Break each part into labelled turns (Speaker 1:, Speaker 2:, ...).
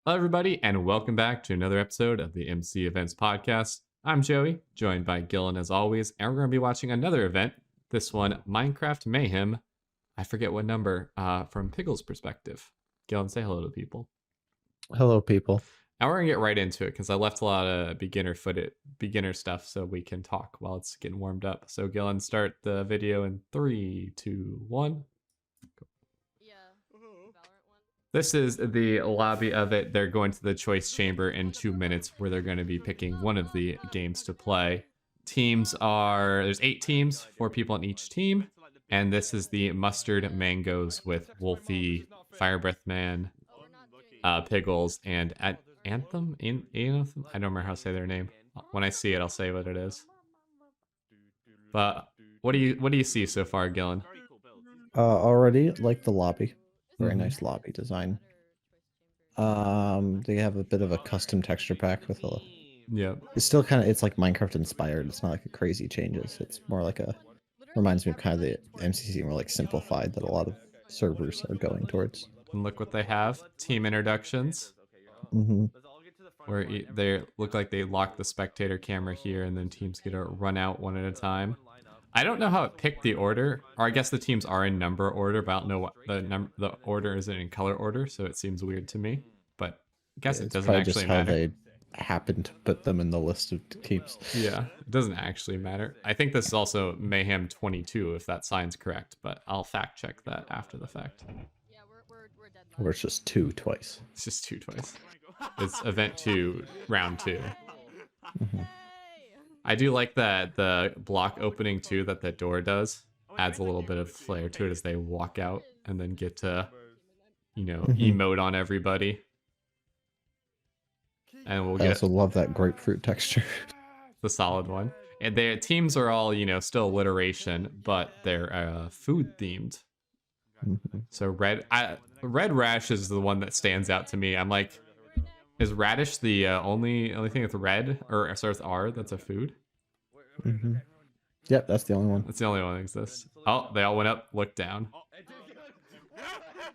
Speaker 1: Hello, everybody, and welcome back to another episode of the MC Events Podcast. I'm Joey, joined by Gilan as always, and we're going to be watching another event. This one, Minecraft Mayhem. I forget what number, from Piggle's perspective. Gilan, say hello to people.
Speaker 2: Hello, people.
Speaker 1: Now we're going to get right into it because I left a lot of beginner stuff so we can talk while it's getting warmed up. So, Gilan, start the video in 3, 2, 1. This is the lobby of it. They're going to the choice chamber in 2 minutes where they're going to be picking one of the games to play. There's 8 teams, 4 people on each team. And this is the Mustard Mangoes with Wolfie, Fire Breath Man, Piggles, and Anthem? Anthem? I don't remember how to say their name. When I see it, I'll say what it is. But what do you see so far, Gilan?
Speaker 2: Already like the lobby. Very nice lobby design. They have a bit of a custom texture pack with a.
Speaker 1: Yeah.
Speaker 2: It's still it's like Minecraft inspired. It's not like a crazy changes. It's more like reminds me of kind of the MCC more like simplified that a lot of servers are going towards.
Speaker 1: And look what they have. Team introductions. Where they look like they lock the spectator camera here and then teams get to run out one at a time. I don't know how it picked the order, or I guess the teams are in number order, but I don't know what the order isn't in color order, so it seems weird to me. But I guess it doesn't actually matter.
Speaker 2: How they happen to put them in the list of teams.
Speaker 1: Yeah, it doesn't actually matter. I think this is also Mayhem 22, if that sign's correct, but I'll fact check that after the fact.
Speaker 2: Yeah, we're dead. Or it's just 2 twice.
Speaker 1: It's just 2 twice. It's event 2, round 2. I do like that the block opening too that the door does adds a little bit of flair to it as they walk out and then get to, emote on everybody. And we'll
Speaker 2: I also love that grapefruit texture.
Speaker 1: The solid one. And their teams are all, still alliteration, but they're food themed. So Red Rash is the one that stands out to me. I'm like, is radish the only thing with red or starts with R that's a food?
Speaker 2: Yep, that's the only one.
Speaker 1: That's the only one that exists. Oh, they all went up, looked down.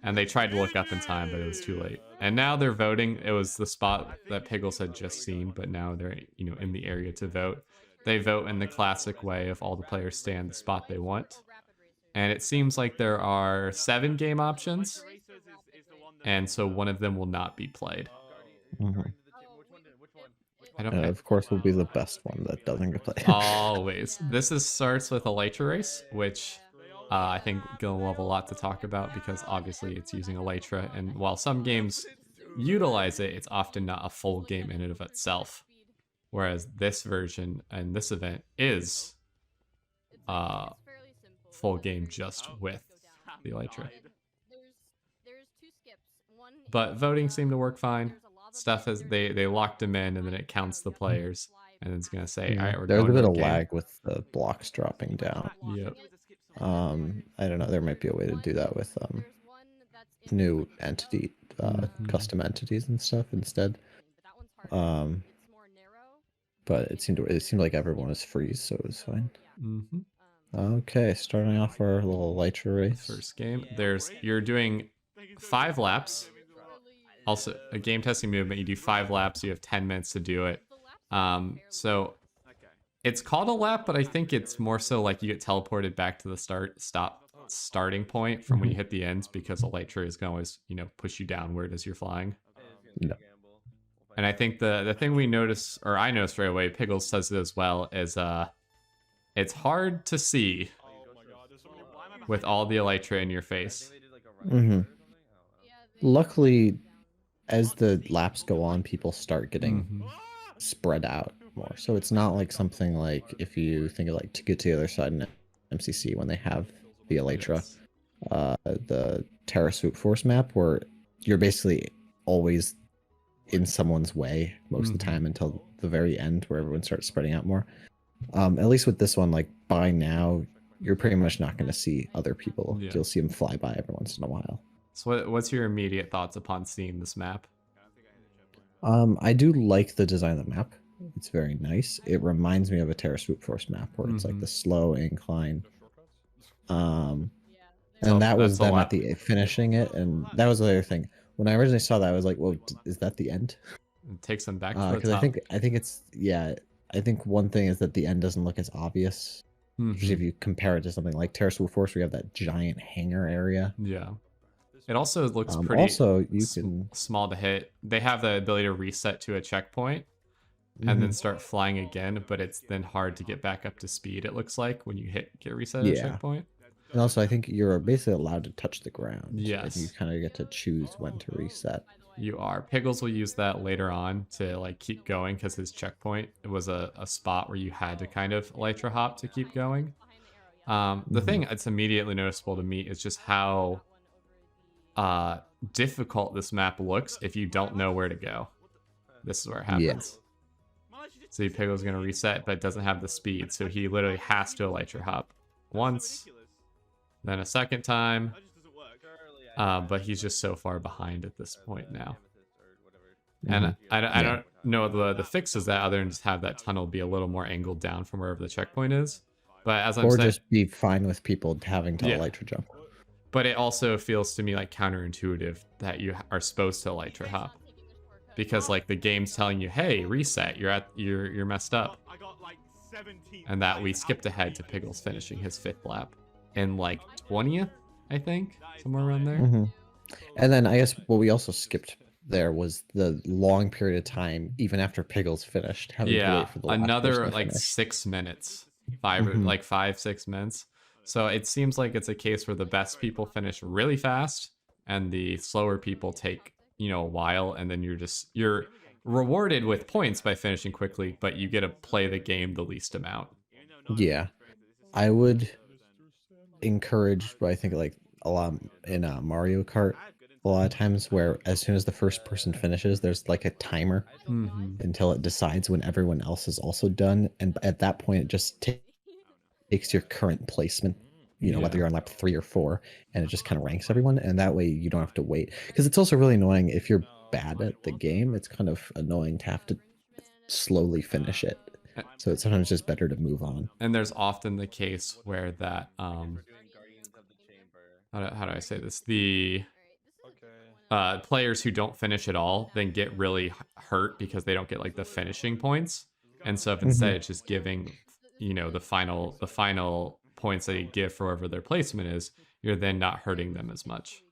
Speaker 1: And they tried to look up in time, but it was too late. And now they're voting. It was the spot that Piggles had just seen, but now they're in the area to vote. They vote in the classic way of all the players stay in the spot they want. And it seems like there are 7 game options. And so one of them will not be played.
Speaker 2: Of course, will be the best one that doesn't get played.
Speaker 1: Always. This starts with Elytra race, which I think Gilan will have a lot to talk about because obviously it's using Elytra, and while some games utilize it, it's often not a full game in and of itself. Whereas this version and this event is full game just with the Elytra. But voting seemed to work fine. Stuff as they locked him in and then it counts the players and it's gonna say, all right, we're
Speaker 2: there's
Speaker 1: going
Speaker 2: a bit
Speaker 1: to
Speaker 2: of
Speaker 1: game.
Speaker 2: lag with the blocks dropping down.
Speaker 1: Yep.
Speaker 2: I don't know, there might be a way to do that with new entity custom entities and stuff instead. But it seemed like everyone was freeze, so it was fine. Okay, starting off our little Elytra race.
Speaker 1: First game. You're doing 5 laps. Also, a game testing movement, you do 5 laps, you have 10 minutes to do it. So it's called a lap, but I think it's more so like you get teleported back to the starting point from when you hit the end, because Elytra is going to always, push you downward as you're flying.
Speaker 2: No.
Speaker 1: And I think the thing I noticed right away, Piggles says it as well, is it's hard to see with all the Elytra in your face.
Speaker 2: Luckily, as the laps go on, people start getting spread out more. So it's not like something like if you think of like to get to the other side in MCC when they have the Elytra, the Terra Swoop Force map, where you're basically always in someone's way most of the time until the very end where everyone starts spreading out more. At least with this one, like by now, you're pretty much not going to see other people.
Speaker 1: Yeah.
Speaker 2: You'll see them fly by every once in a while.
Speaker 1: So what's your immediate thoughts upon seeing this map?
Speaker 2: I do like the design of the map. It's very nice. It reminds me of a Terra Swoop Force map where it's like the slow incline. And that was them at the finishing it, and that was the other thing. when I originally saw that, I was like, "Well, is that the end?"
Speaker 1: It takes them back to the
Speaker 2: Because I
Speaker 1: top.
Speaker 2: think it's yeah. I think one thing is that the end doesn't look as obvious. Especially if
Speaker 1: Hmm.
Speaker 2: you compare it to something like Terrace Force, where you have that giant hangar area.
Speaker 1: Yeah. It also looks pretty
Speaker 2: Also, you can.
Speaker 1: small to hit. They have the ability to reset to a checkpoint and then
Speaker 2: Mhm.
Speaker 1: start flying again, but it's then hard to get back up to speed, it looks like, when you get reset at a
Speaker 2: Yeah,
Speaker 1: checkpoint.
Speaker 2: and also I think you're basically allowed to touch the ground, and you
Speaker 1: Yes,
Speaker 2: kind of get to choose when to reset.
Speaker 1: you are. Piggles will use that later on to like keep going because his checkpoint was a spot where you had to kind of elytra hop to keep going. The
Speaker 2: Hmm.
Speaker 1: thing that's immediately noticeable to me is just how uh, difficult this map looks if you don't know where to go. This is where it
Speaker 2: Yeah.
Speaker 1: happens. So Piggle's gonna reset, but doesn't have the speed, so he literally has to elytra hop once, then a second time. But he's just so far behind at this point now.
Speaker 2: Hmm.
Speaker 1: And I
Speaker 2: Yeah.
Speaker 1: don't know the fix is that other than just have that tunnel be a little more angled down from wherever the checkpoint is. But as I'm
Speaker 2: Or
Speaker 1: saying,
Speaker 2: just be fine with people having to
Speaker 1: yeah.
Speaker 2: elytra jump.
Speaker 1: But it also feels to me like counterintuitive that you are supposed to elytra hop. Because like the game's telling you, hey, reset, you're messed up. And that we skipped ahead to Piggles finishing his 5th lap in like 20th, I think, somewhere around there.
Speaker 2: Hmm. And then I guess what we also skipped there was the long period of time, even after Piggles finished, having to
Speaker 1: Yeah,
Speaker 2: wait for the last person
Speaker 1: another
Speaker 2: to
Speaker 1: like
Speaker 2: finish.
Speaker 1: 6 minutes,
Speaker 2: Hmm.
Speaker 1: like 5 6 minutes. So it seems like it's a case where the best people finish really fast and the slower people take a while, and then you're rewarded with points by finishing quickly, but you get to play the game the least amount.
Speaker 2: Yeah, I would encourage, but I think like a lot in Mario Kart, a lot of times where as soon as the first person finishes, there's like a timer
Speaker 1: Hmm.
Speaker 2: until it decides when everyone else is also done, and at that point, it just takes your current placement. Whether
Speaker 1: Yeah.
Speaker 2: you're on lap 3 or 4, and it just kind of ranks everyone, and that way you don't have to wait. Because it's also really annoying if you're bad at the game. It's kind of annoying to have to slowly finish it. So it's sometimes just better to move on.
Speaker 1: And there's often the case where that how do I say this? The players who don't finish at all then get really hurt because they don't get like the finishing points. And so if
Speaker 2: Hmm.
Speaker 1: instead it's just giving, the final points that you give for whatever their placement is, you're then not hurting them as much.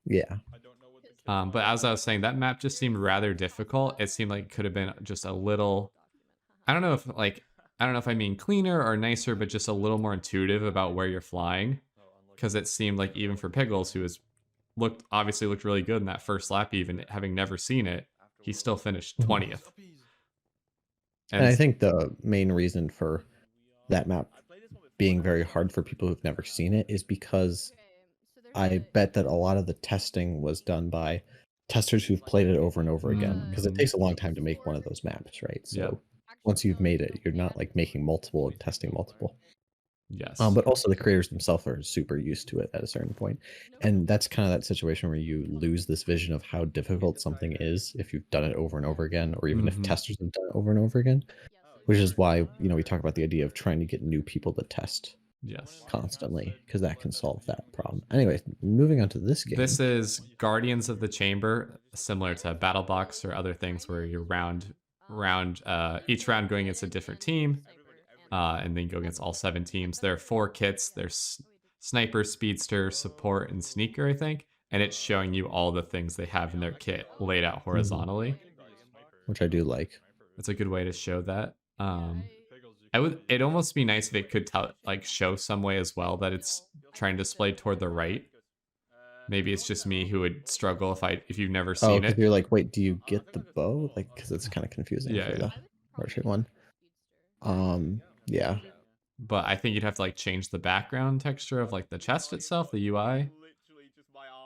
Speaker 2: Yeah.
Speaker 1: But as I was saying, that map just seemed rather difficult. It seemed like it could have been just a little. I don't know if like I don't know if I mean cleaner or nicer, but just a little more intuitive about where you're flying. Because it seemed like even for Piggles, who has obviously looked really good in that first lap, even having never seen it, he still finished
Speaker 2: Mhm.
Speaker 1: 20th.
Speaker 2: And
Speaker 1: And
Speaker 2: I think the main reason for that map being very hard for people who've never seen it is because I bet that a lot of the testing was done by testers who've played it over and over again, because it
Speaker 1: mhm,
Speaker 2: takes a long time to make one of those maps, right?
Speaker 1: yep,
Speaker 2: So once you've made it, you're not like making multiple and testing multiple.
Speaker 1: yes,
Speaker 2: But also the creators themselves are super used to it at a certain point. And that's kind of that situation where you lose this vision of how difficult something is if you've done it over and over again, or even if
Speaker 1: hmm,
Speaker 2: testers have done it over and over again, which is why, we talk about the idea of trying to get new people to test
Speaker 1: yes.
Speaker 2: constantly, because that can solve that problem. Anyway, moving on to this
Speaker 1: This
Speaker 2: game.
Speaker 1: is Guardians of the Chamber, similar to Battle Box or other things where you're each round going against a different team, and then go against all 7 teams. There are 4 kits. There's sniper, speedster, support, and sneaker, I think. And it's showing you all the things they have in their kit laid out
Speaker 2: Mhm.
Speaker 1: horizontally.
Speaker 2: Which I do like.
Speaker 1: It's a good way to show that. It'd almost be nice if it could show some way as well that it's trying to display toward the right. Maybe it's just me who would struggle if you've never
Speaker 2: Oh,
Speaker 1: seen
Speaker 2: because
Speaker 1: it.
Speaker 2: you're like, wait, do you get the bow? Like, because it's kind of confusing
Speaker 1: Yeah,
Speaker 2: for
Speaker 1: yeah.
Speaker 2: the portrait one. Yeah.
Speaker 1: But I think you'd have to change the background texture of the chest itself, the UI.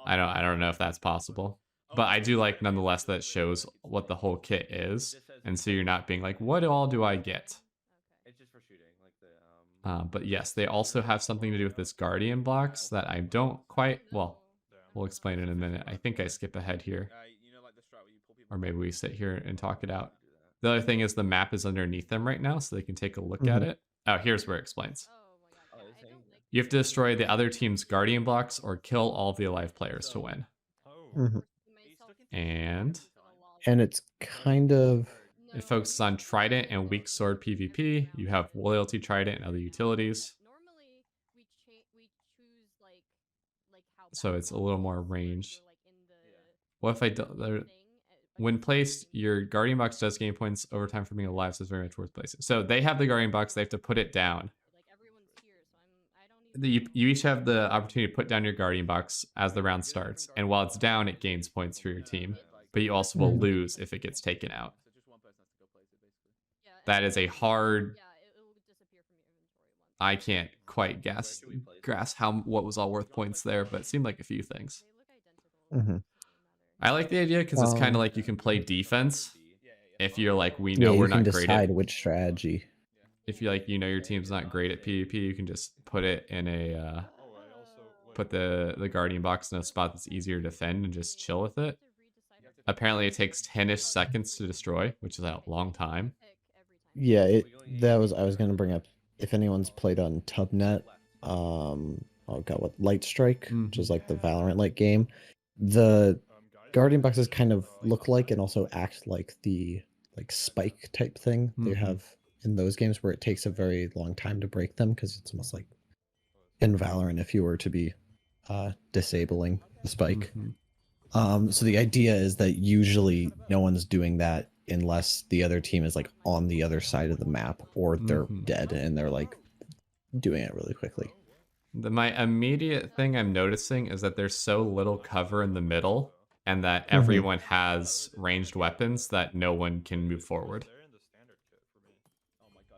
Speaker 1: I don't know if that's possible. But I do like nonetheless that it shows what the whole kit is. And so you're not being like, what all do I get? But yes, they also have something to do with this Guardian blocks that I don't quite. Well, we'll explain in a minute. I think I skip ahead here. Or maybe we sit here and talk it out. The other thing is the map is underneath them right now, so they can take a look at
Speaker 2: Mhm.
Speaker 1: it. Oh, here's where it explains. You have to destroy the other team's Guardian blocks or kill all of the alive players to win.
Speaker 2: Mhm.
Speaker 1: And
Speaker 2: it's kind of...
Speaker 1: it focuses on Trident and Weak Sword PvP. You have Loyalty Trident and other utilities. So it's a little more ranged. What if I do... When placed, your Guardian Box does gain points over time for being alive, so it's very much worth placing. So they have the Guardian Box, they have to put it down. You each have the opportunity to put down your Guardian Box as the round starts, and while it's down, it gains points for your team. But you also will lose if it gets taken out. That is a hard... I can't quite grasp what was all worth points there, but it seemed like a few things. I like the idea because it's kind of like you can play defense if you're like, we know we're not great at...
Speaker 2: you can decide which strategy.
Speaker 1: If you like, your team's not great at PvP, you can just put it in a... put the Guardian Box in a spot that's easier to defend and just chill with it. Apparently it takes 10-ish seconds to destroy, which is a long time.
Speaker 2: Yeah, I was going to bring up, if anyone's played on Tubnet, Light Strike, which is like the Valorant-like game, the Guardian Boxes kind of look like and also act like the spike type thing they have in those games, where it takes a very long time to break them, because it's almost like in Valorant if you were to be disabling the spike. So the idea is that usually no one's doing that unless the other team is like on the other side of the map, or they're dead and they're like doing it really quickly.
Speaker 1: My immediate thing I'm noticing is that there's so little cover in the middle, and that everyone has ranged weapons that no one can move forward.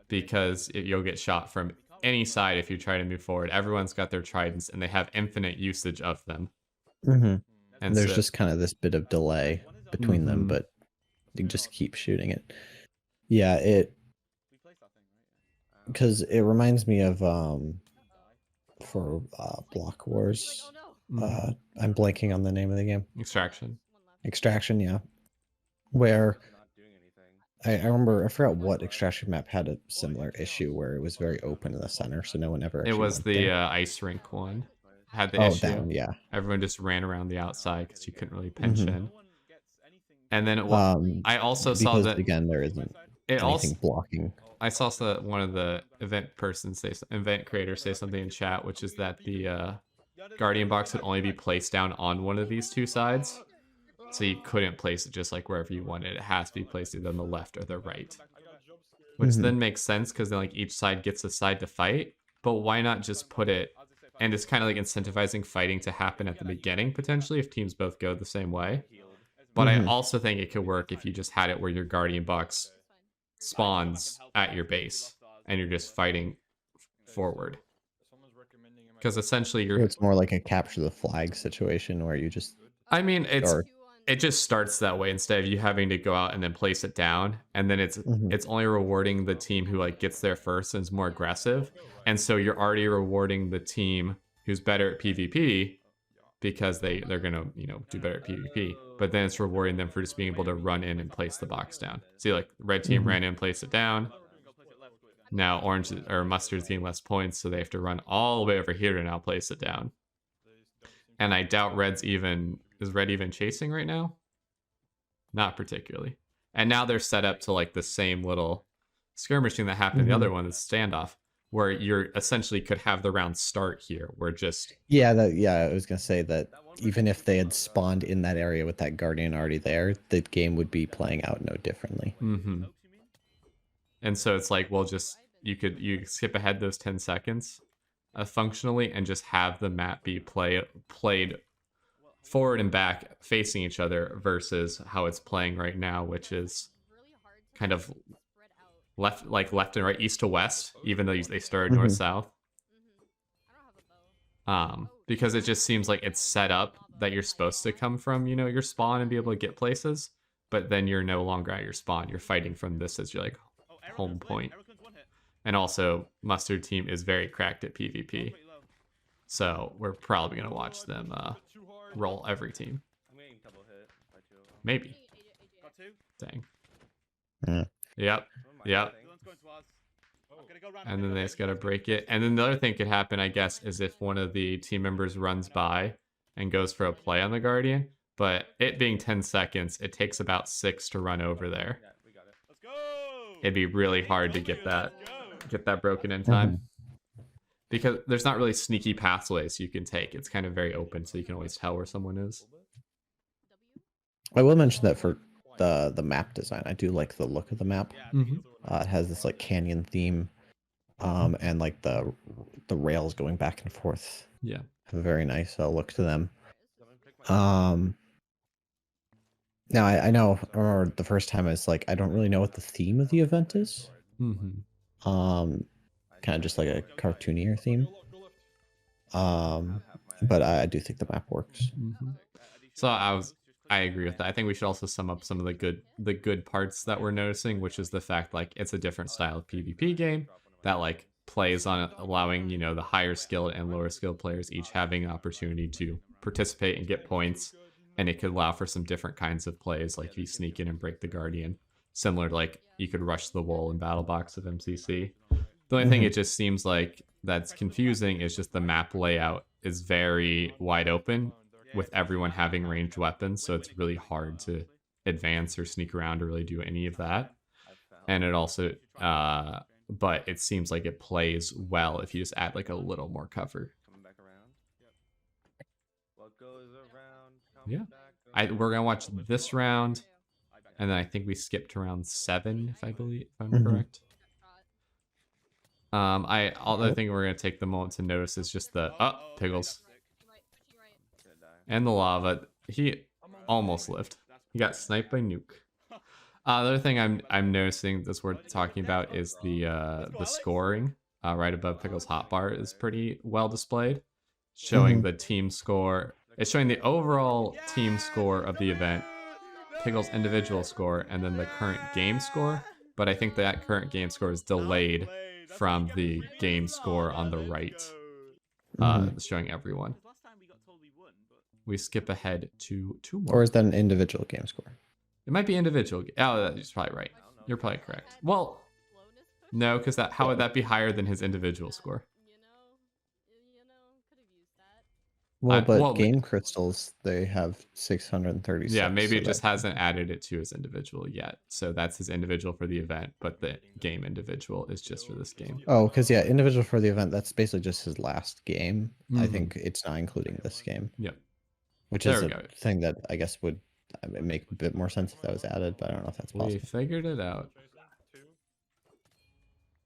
Speaker 1: Because you'll get shot from any side if you try to move forward. Everyone's got their tridents, and they have infinite usage of them.
Speaker 2: And there's just kind of this bit of delay between them, but you just keep shooting it. Yeah, because it reminds me of for Block Wars. I'm blanking on the name of the game. Extraction, yeah. Where I remember, I forgot what Extraction map had a similar issue where it was very open in the center, so no one ever actually...
Speaker 1: It was the ice rink one. Had the issue.
Speaker 2: That one, yeah.
Speaker 1: Everyone just ran around the outside because you couldn't really pinch in. And then I also saw that...
Speaker 2: again, there isn't anything blocking.
Speaker 1: I saw one of the event creators say something in chat, which is that the Guardian Box would only be placed down on one of these two sides. So you couldn't place it just like wherever you wanted. It has to be placed either on the left or the right. Which then makes sense, because then like each side gets a side to fight. But why not just put it... And it's kind of like incentivizing fighting to happen at the beginning, potentially, if teams both go the same way. But I also think it could work if you just had it where your Guardian Box spawns at your base, and you're just fighting forward. Because essentially
Speaker 2: it's more like a capture the flag situation where you just...
Speaker 1: I mean, it just starts that way, instead of you having to go out and then place it down, and then it's only rewarding the team who like gets there first and is more aggressive. And so you're already rewarding the team who's better at PvP, because they're gonna do better at PvP. But then it's rewarding them for just being able to run in and place the box down. See, like red team ran in, placed it down. Now orange or mustard's getting less points, so they have to run all the way over here to now place it down. And I doubt is red even chasing right now? Not particularly. And now they're set up to like the same little skirmishing that happened in the other one, the standoff, where you're essentially could have the round start here, where just...
Speaker 2: I was gonna say that even if they had spawned in that area with that Guardian already there, the game would be playing out no differently.
Speaker 1: And so it's like, well, just you skip ahead those 10 seconds functionally, and just have the map be played forward and back facing each other, versus how it's playing right now, which is kind of left and right, east to west, even though they started north south. Because it just seems like it's set up that you're supposed to come from your spawn and be able to get places, but then you're no longer at your spawn. You're fighting from this as your like home point. And also, Mustard team is very cracked at PvP, so we're probably gonna watch them roll every team. Maybe. Dang. Yep. And then they just gotta break it. And then the other thing could happen, I guess, is if one of the team members runs by and goes for a play on the Guardian, But it being 10 seconds, it takes about 6 to run over there. It'd be really hard to get that broken in time. Because there's not really sneaky pathways you can take. It's kind of very open, so you can always tell where someone is.
Speaker 2: I will mention that for the map design, I do like the look of the map. It has this like canyon theme, and like the rails going back and forth.
Speaker 1: Yeah,
Speaker 2: have a very nice look to them. Now I know, I remember the first time I was like, I don't really know what the theme of the event is. Kind of just like a cartoonier theme. But I do think the map works.
Speaker 1: So I agree with that. I think we should also sum up some of the good parts that we're noticing, which is the fact like it's a different style of PvP game that like plays on allowing, you know, the higher skilled and lower skilled players each having an opportunity to participate and get points. And it could allow for some different kinds of plays, like you sneak in and break the Guardian, similar to like you could rush the wall in Battle Box of MCC. The only thing it just seems like that's confusing is just the map layout is very wide open with everyone having ranged weapons, so it's really hard to advance or sneak around or really do any of that. And it also, but it seems like it plays well if you just add like a little more cover. Yeah, we're gonna watch this round, and then I think we skipped to round 7, if I'm correct. Other thing we're gonna take the moment to notice is just the Piggles and the lava. He almost lived. He got sniped by Nuke. The other thing I'm noticing that's worth talking about is the scoring. Right above Piggles' hotbar is pretty well displayed, showing the team score. It's showing the overall team score of the event, Piggles' individual score, and then the current game score. But I think that current game score is delayed from the game score on the right, showing everyone. We skip ahead to 2 more.
Speaker 2: Or is that an individual game score?
Speaker 1: It might be individual. Oh, that's probably right. You're probably correct. Well, no, because how would that be higher than his individual score?
Speaker 2: Well, game crystals, they have 636.
Speaker 1: Yeah, maybe it just hasn't added it to his individual yet. So that's his individual for the event, but the game individual is just for this game.
Speaker 2: Oh, because yeah, individual for the event, that's basically just his last game. I think it's not including this game.
Speaker 1: Yep.
Speaker 2: Which is a thing that I guess would make a bit more sense if that was added, but I don't know if that's possible.
Speaker 1: We figured it out.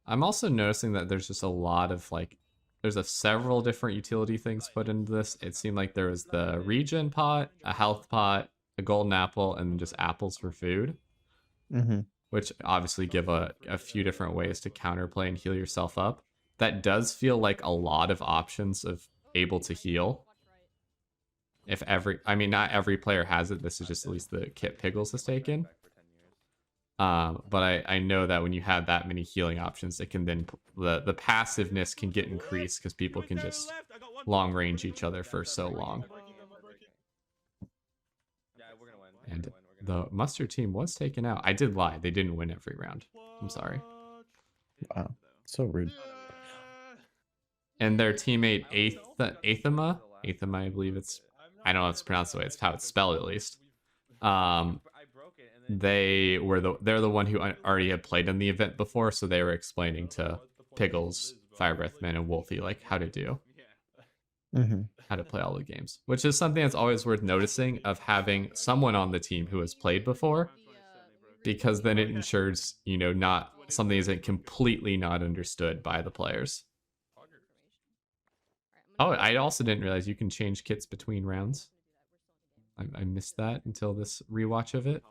Speaker 1: I'm also noticing that there's just a lot of like, there's several different utility things put into this. It seemed like there was the regen pot, a health pot, a golden apple, and just apples for food. Which obviously give a few different ways to counterplay and heal yourself up. That does feel like a lot of options of able to heal. Not every player has it. This is just at least the kit Piggles has taken. But I know that when you have that many healing options, it can then the passiveness can get increased because people can just long range each other for so long. And the mustard team was taken out. I did lie. They didn't win every round. I'm sorry.
Speaker 2: Wow, so rude.
Speaker 1: And their teammate Athema, I believe it's. I don't know if it's pronounced the way it's how it's spelled at least. They're the one who already had played in the event before, so they were explaining to Piggles, Fire Breathman, and Wolfie like how to do, how to play all the games, which is something that's always worth noticing of having someone on the team who has played before, because then it ensures not something isn't completely not understood by the players. Oh, I also didn't realize you can change kits between rounds. I missed that until this rewatch of it.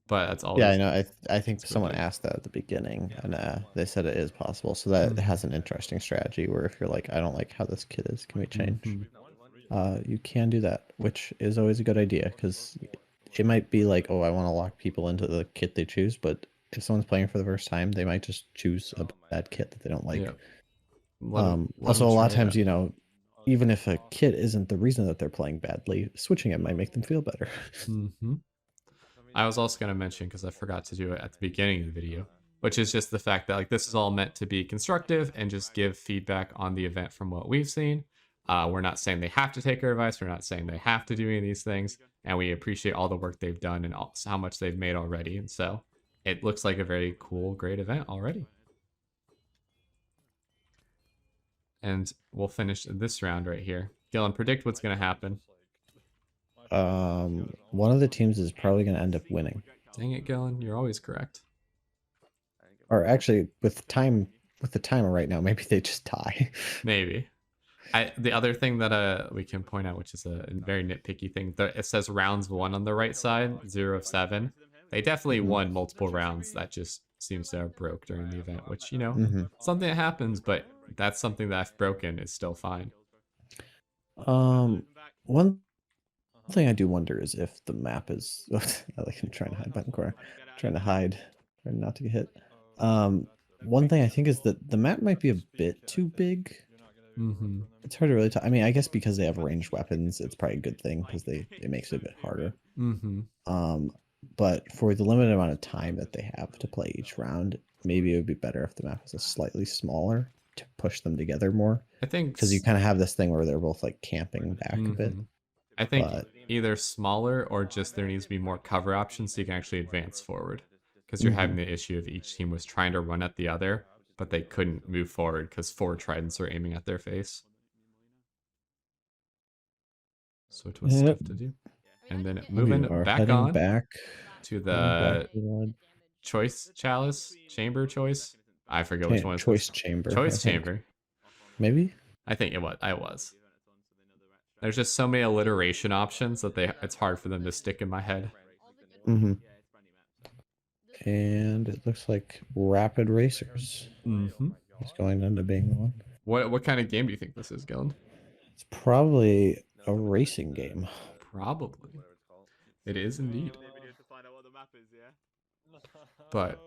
Speaker 1: But that's all.
Speaker 2: Yeah, I know. I think someone asked that at the beginning, and they said it is possible. So that has an interesting strategy where if you're like, I don't like how this kit is, can we change? You can do that, which is always a good idea because it might be like, oh, I want to lock people into the kit they choose, but if someone's playing for the first time, they might just choose a bad kit that they don't like. Also, a lot of times, even if a kit isn't the reason that they're playing badly, switching it might make them feel better.
Speaker 1: I was also going to mention, because I forgot to do it at the beginning of the video, which is just the fact that this is all meant to be constructive and just give feedback on the event from what we've seen. We're not saying they have to take our advice. We're not saying they have to do any of these things. And we appreciate all the work they've done and how much they've made already. And so it looks like a very cool, great event already. And we'll finish this round right here. Gilan, predict what's going to happen.
Speaker 2: One of the teams is probably going to end up winning.
Speaker 1: Dang it, Gilan. You're always correct.
Speaker 2: Or actually, with the timer right now, maybe they just tie.
Speaker 1: Maybe. The other thing that we can point out, which is a very nitpicky thing, it says rounds 1 on the right side, 0 of 7. They definitely won multiple rounds. That just seems to have broke during the event, which, you know, something that happens, but that's something that if broken is still fine.
Speaker 2: One thing I do wonder is if the map is I'm trying to hide behind the corner, trying not to get hit. One thing I think is that the map might be a bit too big. It's hard to really tell. I mean, I guess because they have ranged weapons, it's probably a good thing because it makes it a bit harder. But for the limited amount of time that they have to play each round, maybe it would be better if the map was a slightly smaller to push them together more.
Speaker 1: I think
Speaker 2: because you kind of have this thing where they're both like camping back a bit.
Speaker 1: I think either smaller or just there needs to be more cover options so you can actually advance forward. Because you're having the issue of each team was trying to run at the other, but they couldn't move forward because 4 tridents were aiming at their face. So it was tough to do. And then moving back on to the choice chalice chamber choice. I forget which one is
Speaker 2: choice chamber.
Speaker 1: Choice chamber.
Speaker 2: Maybe?
Speaker 1: I think it was. There's just so many alliteration options that it's hard for them to stick in my head.
Speaker 2: And it looks like Rapid Racers is going into being the one.
Speaker 1: What kind of game do you think this is, Gilan?
Speaker 2: It's probably a racing game.
Speaker 1: Probably. It is indeed. But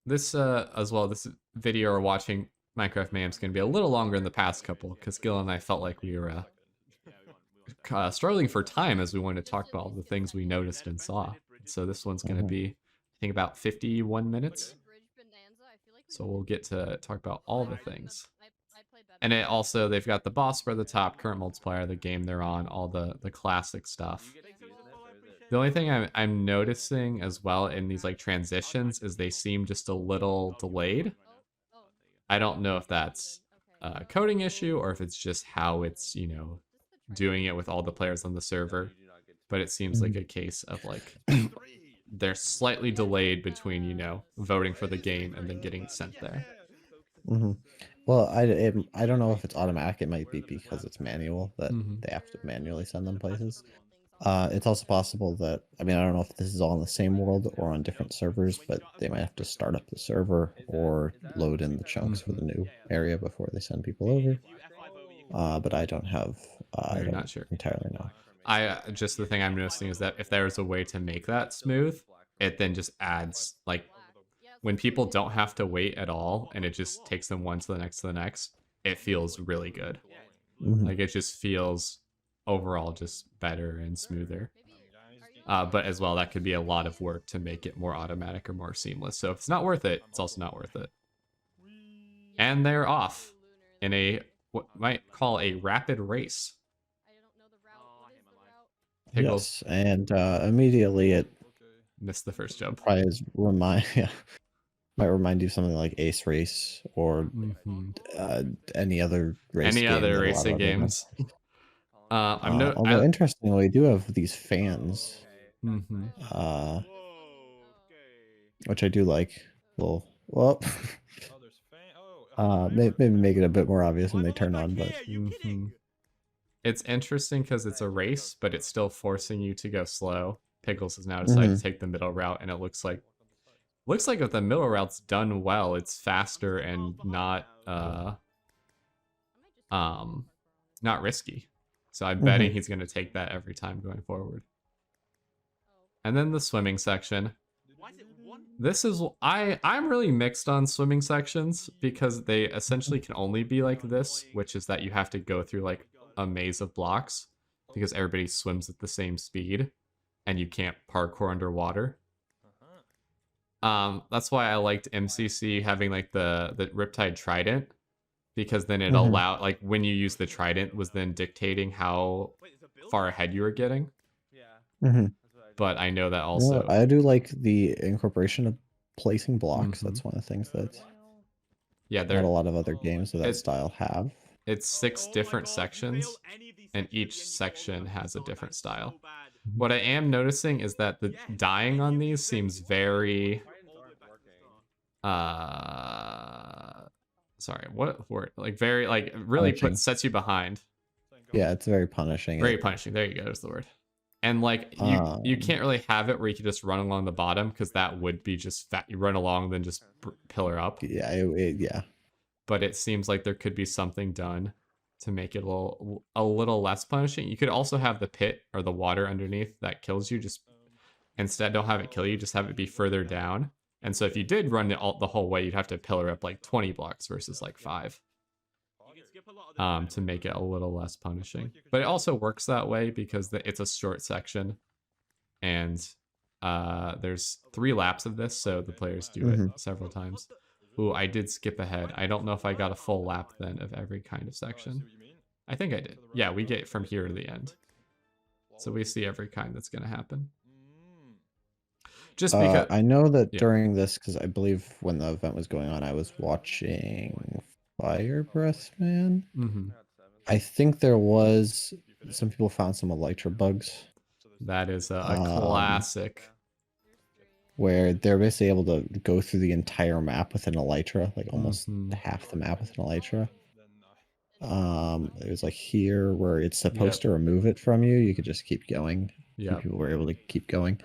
Speaker 1: this as well, this video we're watching, Minecraft Mayhem, is going to be a little longer than the past couple because Gilan and I felt like we were struggling for time as we wanted to talk about all the things we noticed and saw. So this one's going to be, I think, about 51 minutes. So we'll get to talk about all the things. And it also, they've got the boss for the top, current multiplier, the game they're on, all the classic stuff. The only thing I'm noticing as well in these like transitions is they seem just a little delayed. I don't know if that's a coding issue or if it's just how it's, you know, doing it with all the players on the server. But it seems like a case of like they're slightly delayed between, you know, voting for the game and then getting sent there.
Speaker 2: Well, I don't know if it's automatic. It might be because it's manual that they have to manually send them places. It's also possible that, I mean, I don't know if this is all in the same world or on different servers, but they might have to start up the server or load in the chunks for the new area before they send people over. But I don't have, I'm not sure entirely know.
Speaker 1: Just the thing I'm noticing is that if there was a way to make that smooth, it then just adds, like, when people don't have to wait at all and it just takes them one to the next, it feels really good. Like, it just feels overall just better and smoother. But as well, that could be a lot of work to make it more automatic or more seamless. So if it's not worth it, it's also not worth it. And they're off in a, what might call a rapid race.
Speaker 2: Pickles. Yes, and immediately it
Speaker 1: missed the first jump.
Speaker 2: Probably might remind you of something like Ace Race or any other race.
Speaker 1: Any other racing games.
Speaker 2: Although interestingly, we do have these fans, which I do like. Well, maybe make it a bit more obvious when they turn on, but.
Speaker 1: It's interesting because it's a race, but it's still forcing you to go slow. Pickles has now decided to take the middle route, and it looks like if the middle route's done well, it's faster and not risky. So I'm betting he's going to take that every time going forward. And then the swimming section. This is I'm really mixed on swimming sections because they essentially can only be like this, which is that you have to go through like a maze of blocks because everybody swims at the same speed and you can't parkour underwater. That's why I liked MCC having like the Riptide Trident, because then it allowed, like, when you use the trident was then dictating how far ahead you were getting. But I know that also.
Speaker 2: I do like the incorporation of placing blocks. That's one of the things that not a lot of other games of that style have.
Speaker 1: It's 6 different sections, and each section has a different style. What I am noticing is that the dying on these seems very sorry, what word? Like very, like, really sets you behind.
Speaker 2: Yeah, it's very punishing.
Speaker 1: Very punishing. There you go, is the word. And like you can't really have it where you can just run along the bottom, because that would be just fat. You run along, then just pillar up.
Speaker 2: Yeah, yeah.
Speaker 1: But it seems like there could be something done to make it a little less punishing. You could also have the pit or the water underneath that kills you. Just instead, don't have it kill you. Just have it be further down. And so if you did run it the whole way, you'd have to pillar up like 20 blocks versus like 5. To make it a little less punishing. But it also works that way because it's a short section, and there's 3 laps of this, so the players do it several times. Ooh, I did skip ahead. I don't know if I got a full lap then of every kind of section. I think I did. Yeah, we get from here to the end. So we see every kind that's going to happen. Just because
Speaker 2: I know that during this, because I believe when the event was going on, I was watching Fire Breath Man. I think there was some people found some Elytra bugs.
Speaker 1: That is a classic.
Speaker 2: Where they're basically able to go through the entire map with an Elytra, like almost half the map with an Elytra. It was like here where it's supposed to remove it from you. You could just keep going.
Speaker 1: Yeah,
Speaker 2: people were able to keep going.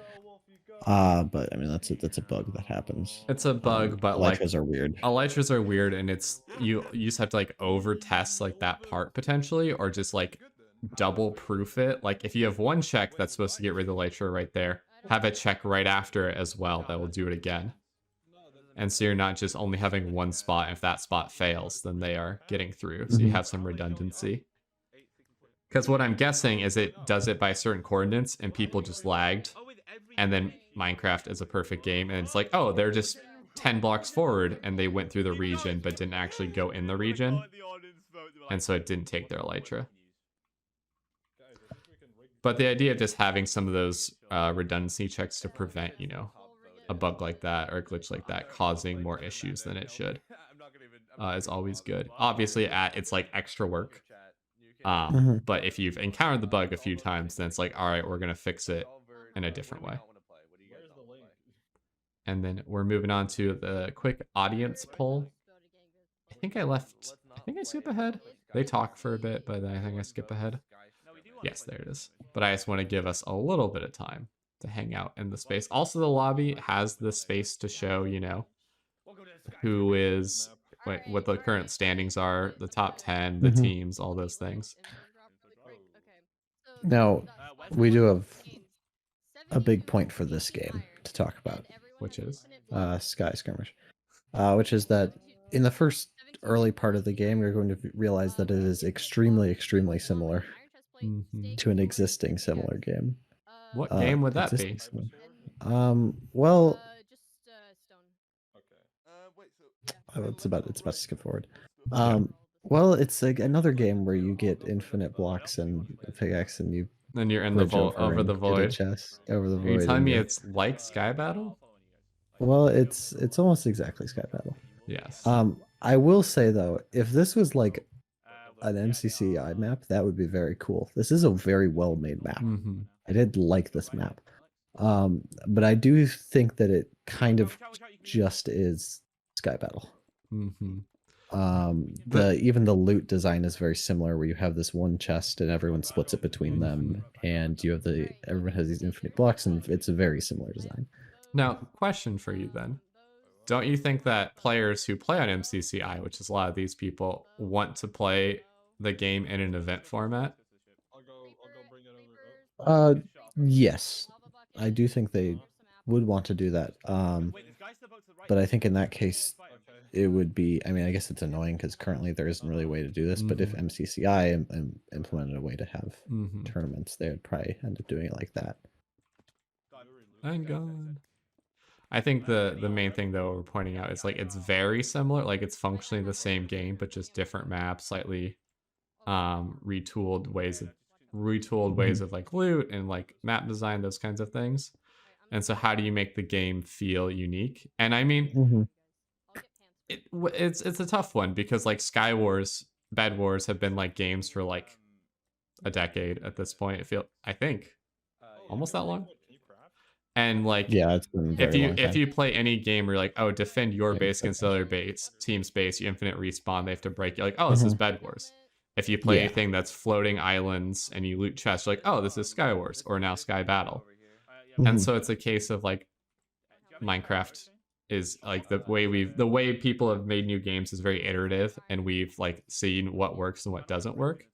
Speaker 2: But I mean that's a bug that happens.
Speaker 1: It's a bug, but
Speaker 2: Elytras are weird.
Speaker 1: Elytras are weird, and it's you just have to like over test like that part potentially, or just like double proof it. Like if you have one check that's supposed to get rid of the Elytra right there, have a check right after it as well that will do it again. And so you're not just only having one spot. If that spot fails, then they are getting through. So you have some redundancy. Because what I'm guessing is it does it by certain coordinates, and people just lagged. And then Minecraft is a perfect game, and it's like, oh, they're just 10 blocks forward, and they went through the region, but didn't actually go in the region. And so it didn't take their Elytra. But the idea of just having some of those redundancy checks to prevent, you know, a bug like that or a glitch like that causing more issues than it should is always good. Obviously, it's like extra work. But if you've encountered the bug a few times, then it's like, all right, we're going to fix it in a different way. And then we're moving on to the quick audience poll. I think I skip ahead. They talk for a bit, but I think I skip ahead. Yes, there it is. But I just want to give us a little bit of time to hang out in the space. Also, the lobby has the space to show, you know, who is, what the current standings are, the top 10, the teams, all those things.
Speaker 2: Now, we do have a big point for this game to talk about.
Speaker 1: Which is?
Speaker 2: Sky Skirmish. Which is that in the first early part of the game, you're going to realize that it is extremely, extremely similar to an existing similar game.
Speaker 1: What game would that be?
Speaker 2: Well, it's about to skip forward. Well, it's like another game where you get infinite blocks and a pickaxe, and you.
Speaker 1: Then you're in the vault over the void.
Speaker 2: Over the void.
Speaker 1: Are you telling me it's like Sky Battle?
Speaker 2: Well, it's almost exactly Sky Battle.
Speaker 1: Yes.
Speaker 2: I will say though, if this was like an MCCI map, that would be very cool. This is a very well made map. I did like this map. But I do think that it kind of just is Sky Battle. Even the loot design is very similar, where you have this one chest and everyone splits it between them, and you have everyone has these infinite blocks, and it's a very similar design.
Speaker 1: Now, question for you then. Don't you think that players who play on MCCI, which is a lot of these people, want to play the game in an event format?
Speaker 2: Yes. I do think they would want to do that. But I think in that case, it would be, I mean, I guess it's annoying because currently there isn't really a way to do this, but if MCCI implemented a way to have tournaments, they would probably end up doing it like that.
Speaker 1: I'm gone. I think the main thing though we're pointing out is like it's very similar, like it's functionally the same game, but just different maps, slightly retooled ways
Speaker 2: Mhm.
Speaker 1: of like loot and like map design, those kinds of things. And so how do you make the game feel unique? And I mean,
Speaker 2: Mhm.
Speaker 1: it's a tough one because like Sky Wars, Bed Wars have been like games for like a decade at this point. I think almost that long. And like
Speaker 2: Yeah, it's been a
Speaker 1: if
Speaker 2: very
Speaker 1: you
Speaker 2: long
Speaker 1: if
Speaker 2: time.
Speaker 1: you play any game where you're like, oh, defend your
Speaker 2: Yeah,
Speaker 1: base against the
Speaker 2: exactly.
Speaker 1: other base team's base, you infinite respawn, they have to break. You're like, oh, this is
Speaker 2: Mhm.
Speaker 1: Bed Wars. If you play
Speaker 2: Yeah.
Speaker 1: anything that's floating islands and you loot chests, you're like, oh, this is Sky Wars or now Sky Battle. And
Speaker 2: Mhm.
Speaker 1: so it's a case of like Minecraft is like the way people have made new games is very iterative, and we've like seen what works and what doesn't work,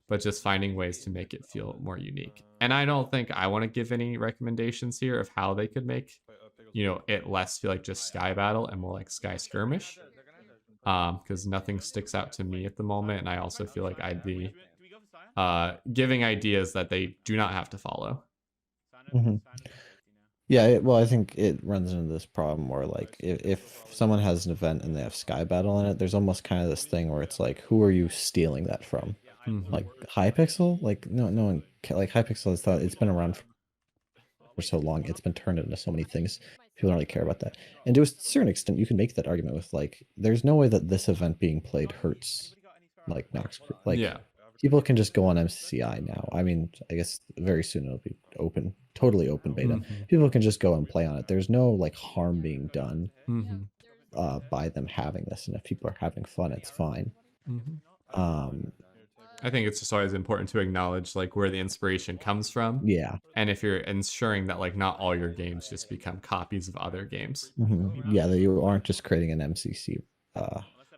Speaker 1: but just finding ways to make it feel more unique. And I don't think I want to give any recommendations here of how they could make, it less feel like just Sky Battle and more like Sky Skirmish. Because nothing sticks out to me at the moment, and I also feel like I'd be giving ideas that they do not have to follow.
Speaker 2: Mhm. Yeah, well, I think it runs into this problem where, like, if someone has an event and they have Sky Battle in it, there's almost kind of this thing where it's like, who are you stealing that from?
Speaker 1: Mm-hmm.
Speaker 2: Like Hypixel? Like, no one, like Hypixel is thought it's been around for so long. It's been turned into so many things. People don't really care about that. And to a certain extent, you can make that argument with like, there's no way that this event being played hurts like Nox. Like,
Speaker 1: Yeah.
Speaker 2: people can just go on MCCI now. I mean, I guess very soon it'll be open, totally open beta.
Speaker 1: Mm-hmm.
Speaker 2: People can just go and play on it. There's no like harm being done
Speaker 1: Mm-hmm.
Speaker 2: by them having this, and if people are having fun, it's fine.
Speaker 1: Mm-hmm.
Speaker 2: Um,
Speaker 1: I think it's just always important to acknowledge like where the inspiration comes from.
Speaker 2: yeah,
Speaker 1: And if you're ensuring that like not all your games just become copies of other games.
Speaker 2: yeah, that you aren't just creating an MCC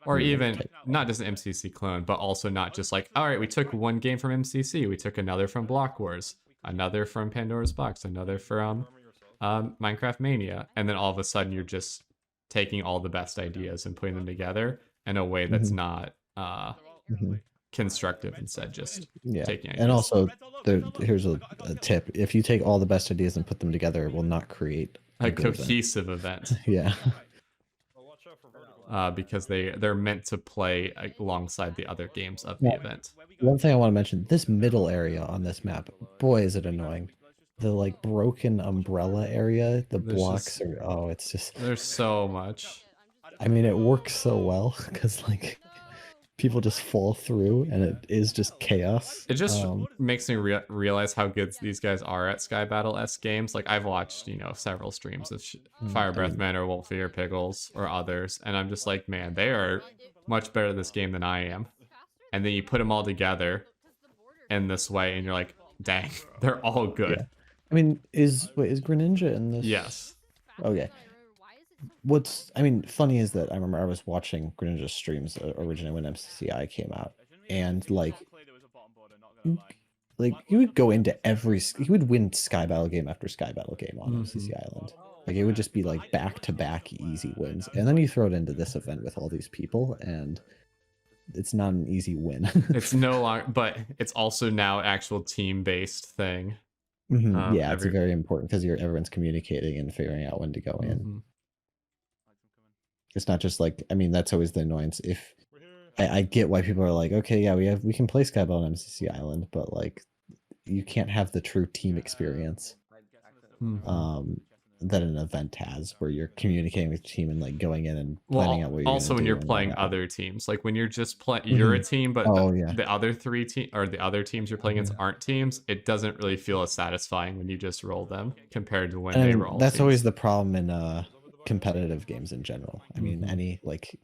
Speaker 1: Or
Speaker 2: remake
Speaker 1: even
Speaker 2: type.
Speaker 1: not just an MCC clone, but also not just like, all right, we took one game from MCC, we took another from Block Wars, another from Pandora's Box, another from Minecraft Mania, and then all of a sudden you're just taking all the best ideas and putting them together in a way that's
Speaker 2: Hmm.
Speaker 1: not
Speaker 2: Hmm.
Speaker 1: constructive, instead just
Speaker 2: Yeah,
Speaker 1: taking
Speaker 2: and
Speaker 1: ideas.
Speaker 2: also here's a tip: if you take all the best ideas and put them together, it will not create
Speaker 1: A
Speaker 2: a good event.
Speaker 1: cohesive event.
Speaker 2: Yeah.
Speaker 1: Because they're meant to play alongside the other games of the event.
Speaker 2: One thing I want to mention, this middle area on this map, boy, is it annoying. The like broken umbrella area, the blocks are, oh, it's just,
Speaker 1: There's so much.
Speaker 2: I mean, it works so well because like people just fall through and it is just chaos.
Speaker 1: It just makes me realize how good these guys are at Sky Battle S games. Like I've watched, several streams of Fire Breath Men or Wolfie or Pickles or others, and I'm just like, man, they are much better at this game than I am. And then you put them all together in this way, and you're like, dang, they're all good.
Speaker 2: Yeah. I mean, is Greninja in this?
Speaker 1: Yes.
Speaker 2: Okay. Funny is that I remember I was watching Greninja streams originally when MCCI came out, and like you would go into you would win Sky Battle game after Sky Battle game on MCC Island. Like it would just be like back to back easy wins, and then you throw it into this event with all these people, and it's not an easy win.
Speaker 1: It's no longer, but it's also now actual team based thing.
Speaker 2: Yeah, it's very important because everyone's communicating and figuring out when to go in. It's not just like, I mean, that's always the annoyance. If I get why people are like, okay, yeah, we can play Sky Battle on MCC Island, but like you can't have the true team experience that an event has, where you're communicating with the team and like going in and planning out what you're
Speaker 1: also when you're playing other teams, like when you're just playing, you're a team, but the other the other teams you're playing against aren't teams. It doesn't really feel as satisfying when you just roll them compared to when they roll.
Speaker 2: That's always the problem in competitive games in general. I mean, any like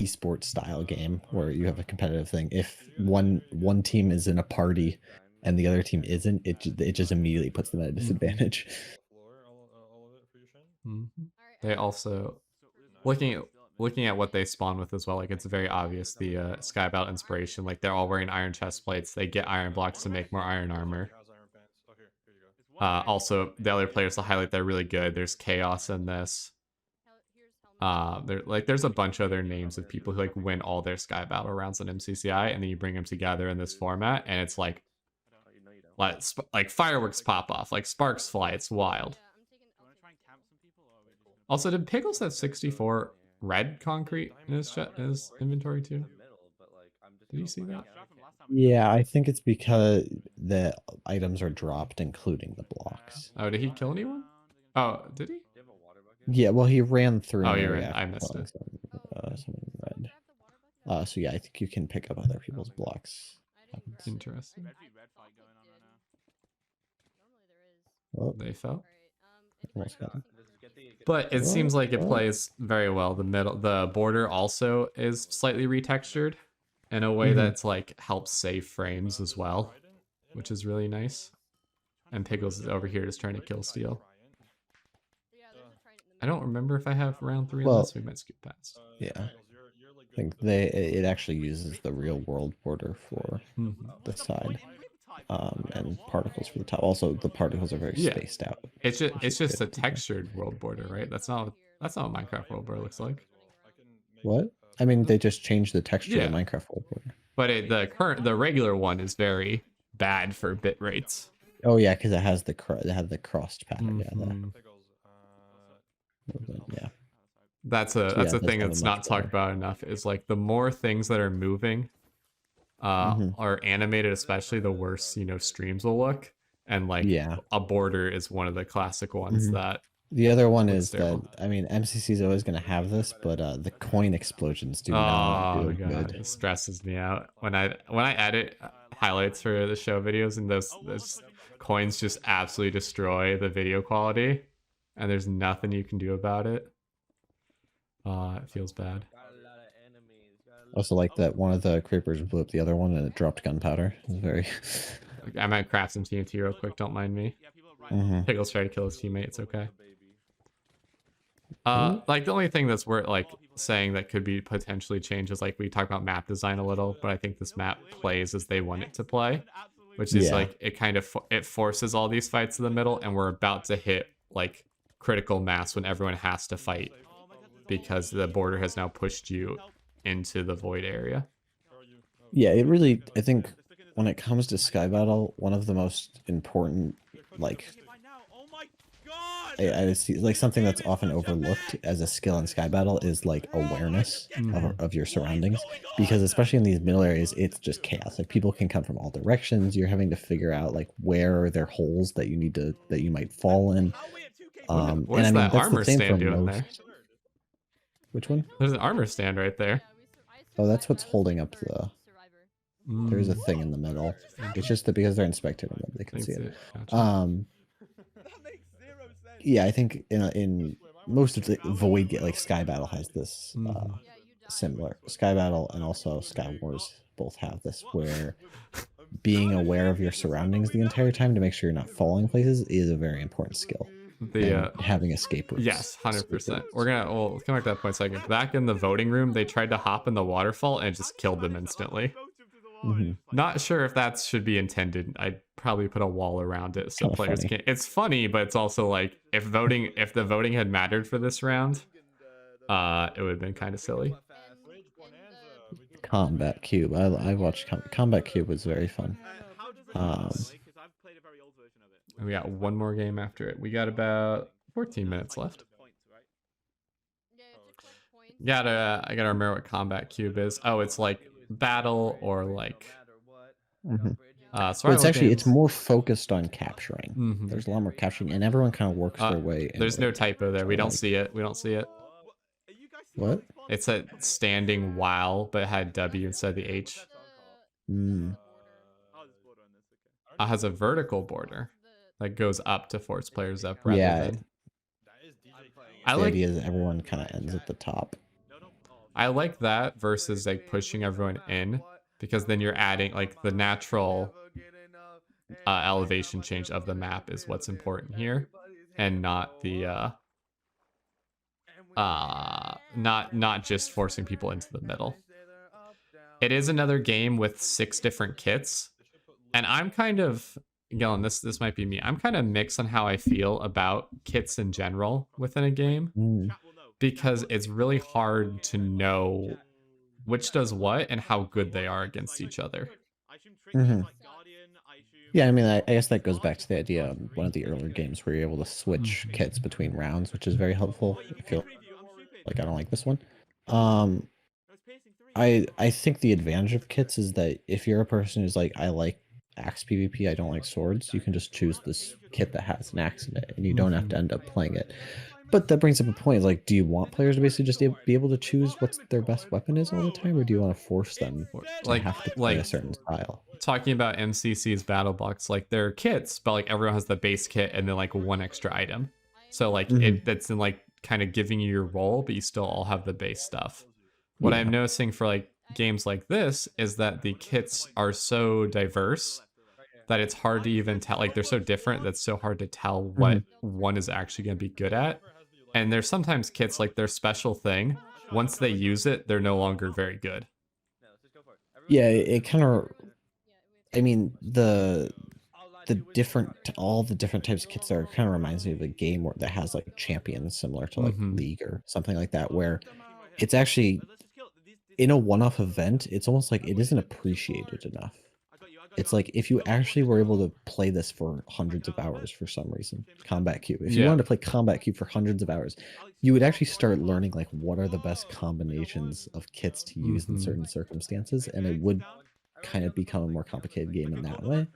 Speaker 2: esports style game where you have a competitive thing, if one team is in a party and the other team isn't, it just immediately puts them at a disadvantage.
Speaker 1: They also looking at what they spawn with as well, like it's very obvious the Sky Battle inspiration. Like they're all wearing iron chest plates, they get iron blocks to make more iron armor. Also the other players to highlight, they're really good. There's chaos in this. There's a bunch of other names of people who like win all their Sky Battle rounds on MCCI, and then you bring them together in this format, and it's like fireworks pop off, like sparks fly. It's wild. Also, did Pickles have 64 red concrete in his inventory too? Did you see that?
Speaker 2: Yeah, I think it's because the items are dropped, including the blocks.
Speaker 1: Oh, did he kill anyone? Oh, did he?
Speaker 2: Yeah, well, he ran through
Speaker 1: Oh,
Speaker 2: an
Speaker 1: you
Speaker 2: area
Speaker 1: ran. I
Speaker 2: after
Speaker 1: missed
Speaker 2: killing
Speaker 1: it.
Speaker 2: someone red. So yeah, I think you can pick up other people's blocks.
Speaker 1: Interesting.
Speaker 2: Oh,
Speaker 1: They fell.
Speaker 2: almost got him.
Speaker 1: But it seems like it
Speaker 2: Oh.
Speaker 1: plays very well. The border also is slightly retextured in a way that's like helps save frames as well, which is really nice. And Pickles is over here just trying to kill Steel. I don't remember if I have round 3 on this. We might skip past.
Speaker 2: Yeah. I think it actually uses the real world border for the side. And particles for the top. Also, the particles are very spaced out.
Speaker 1: It's just a textured world border, right? That's not what Minecraft world border looks like.
Speaker 2: What? I mean, they just changed the texture of the Minecraft world border.
Speaker 1: But the regular one is very bad for bit rates.
Speaker 2: Oh yeah, because it has the crossed pattern. Yeah.
Speaker 1: That's a thing that's not talked about enough. Is like the more things that are moving, are animated, especially the worse streams will look. And like a border is one of the classic ones that.
Speaker 2: The other one is that MCC is always going to have this, but the coin explosions do not do good.
Speaker 1: It stresses me out when I edit highlights for the show videos, and those coins just absolutely destroy the video quality, and there's nothing you can do about it. It feels bad.
Speaker 2: Also, like that one of the creepers blew up the other one and it dropped gunpowder. It was very.
Speaker 1: I might craft some TNT real quick. Don't mind me. Pickles tried to kill his teammate. It's okay. Like the only thing that's worth like saying that could be potentially changed is like we talk about map design a little, but I think this map plays as they want it to play, which is like it kind of it forces all these fights to the middle, and we're about to hit like critical mass when everyone has to fight because the border has now pushed you into the void area.
Speaker 2: Yeah, it really, I think when it comes to Sky Battle, one of the most important, like, I see, like something that's often overlooked as a skill in Sky Battle is like awareness of your surroundings, because especially in these middle areas, it's just chaos. Like people can come from all directions. You're having to figure out like where are there holes that you might fall in.
Speaker 1: What's that armor stand doing there?
Speaker 2: Which one?
Speaker 1: There's an armor stand right there.
Speaker 2: Oh, that's what's holding up the. There's a thing in the middle. It's just that because they're in spectator mode, they can see it. Gotcha. Yeah, I think in most of the Void like Sky Battle has this similar. Sky Battle and also Sky Wars both have this, where being aware of your surroundings the entire time to make sure you're not falling places is a very important skill. Having escape routes.
Speaker 1: Yes, 100%. We'll come back to that point in a second. Back in the voting room, they tried to hop in the waterfall and it just killed them instantly. Not sure if that should be intended. I'd probably put a wall around it so players can't. It's funny, but it's also like if the voting had mattered for this round, it would have been kind of silly.
Speaker 2: Combat Cube. I watched Combat Cube was very fun.
Speaker 1: We got one more game after it. We got about 14 minutes left. I gotta remember what Combat Cube is. Oh, it's like battle or like
Speaker 2: so it's more focused on capturing. There's a lot more capturing, and everyone kind of works their way.
Speaker 1: There's no typo there. We don't see it.
Speaker 2: What?
Speaker 1: It said standing while, but it had W instead of the H. It has a vertical border that goes up to force players up rather than.
Speaker 2: The idea is everyone kind of ends at the top.
Speaker 1: I like that versus like pushing everyone in, because then you're adding like the natural elevation change of the map is what's important here, and not the not just forcing people into the middle. It is another game with 6 different kits, and I'm kind of Gilan, this might be me. I'm kind of mixed on how I feel about kits in general within a game. Because it's really hard to know which does what and how good they are against each other.
Speaker 2: Yeah, I mean, I guess that goes back to the idea of one of the earlier games where you're able to switch kits between rounds, which is very helpful. I feel like I don't like this one. Um, I think the advantage of kits is that if you're a person who's like, I like axe PvP, I don't like swords, you can just choose this kit that has an axe in it, and you don't have to end up playing it. But that brings up a point, like, do you want players to basically just be able to choose what their best weapon is all the time, or do you want to force them to have to play a certain style?
Speaker 1: Talking about MCC's battle box, like they're kits, but like everyone has the base kit and then like one extra item. So like that's in like kind of giving you your role, but you still all have the base stuff. What I'm noticing for like games like this is that the kits are so diverse that it's hard to even tell. Like they're so different that's so hard to tell what one is actually going to be good at. And there's sometimes kits like their special thing. Once they use it, they're no longer very good.
Speaker 2: Yeah, it kind of. I mean, all the different types of kits there kind of reminds me of a game that has like champions similar to like League or something like that, where it's actually in a one-off event, it's almost like it isn't appreciated enough. It's like if you actually were able to play this for hundreds of hours for some reason, Combat Cube. If you wanted to play Combat Cube for hundreds of hours, you would actually start learning like what are the best combinations of kits to use in certain circumstances, and it would kind of become a more complicated game in that way.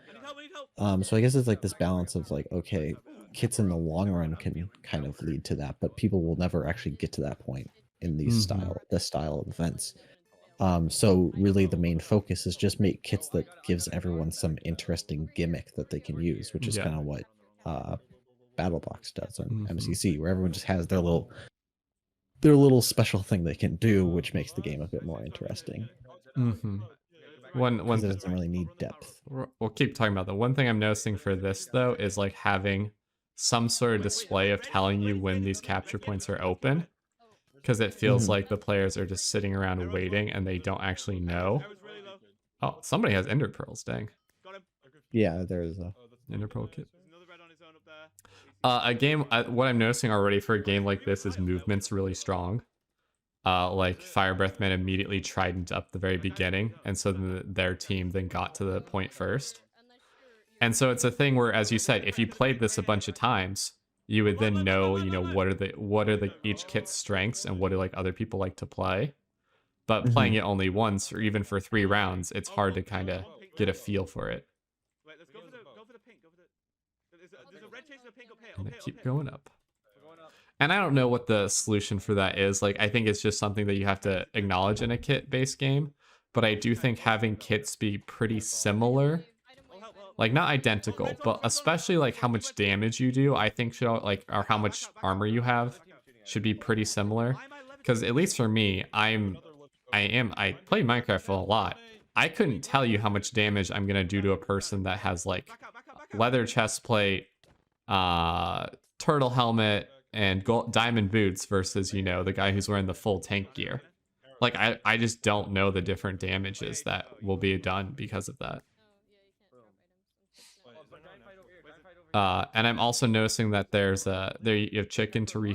Speaker 2: So I guess it's like this balance of like, okay, kits in the long run can kind of lead to that, but people will never actually get to that point in this style of events. So really the main focus is just make kits that gives everyone some interesting gimmick that they can use, which is kind of what Battle Box does on MCC, where everyone just has their little special thing they can do, which makes the game a bit more interesting. Because it doesn't really need depth.
Speaker 1: We'll keep talking about that. One thing I'm noticing for this though is like having some sort of display of telling you when these capture points are open, because it feels like the players are just sitting around waiting and they don't actually know. Oh, somebody has ender pearls, dang.
Speaker 2: Yeah, there's a
Speaker 1: ender pearl kit. A game, what I'm noticing already for a game like this is movement's really strong. Like Fire Breath Man immediately trident up the very beginning, and so their team then got to the point first. And so it's a thing where, as you said, if you played this a bunch of times, you would then know, what are the each kit's strengths and what do like other people like to play. But playing it only once or even for 3 rounds, it's hard to kind of get a feel for it. And they keep going up. And I don't know what the solution for that is. Like, I think it's just something that you have to acknowledge in a kit-based game. But I do think having kits be pretty similar, like not identical, but especially like how much damage you do, I think should like, or how much armor you have, should be pretty similar. Because at least for me, I play Minecraft a lot. I couldn't tell you how much damage I'm gonna do to a person that has like leather chest plate, turtle helmet, and diamond boots versus, the guy who's wearing the full tank gear. Like, I just don't know the different damages that will be done because of that. And I'm also noticing that there you have chicken to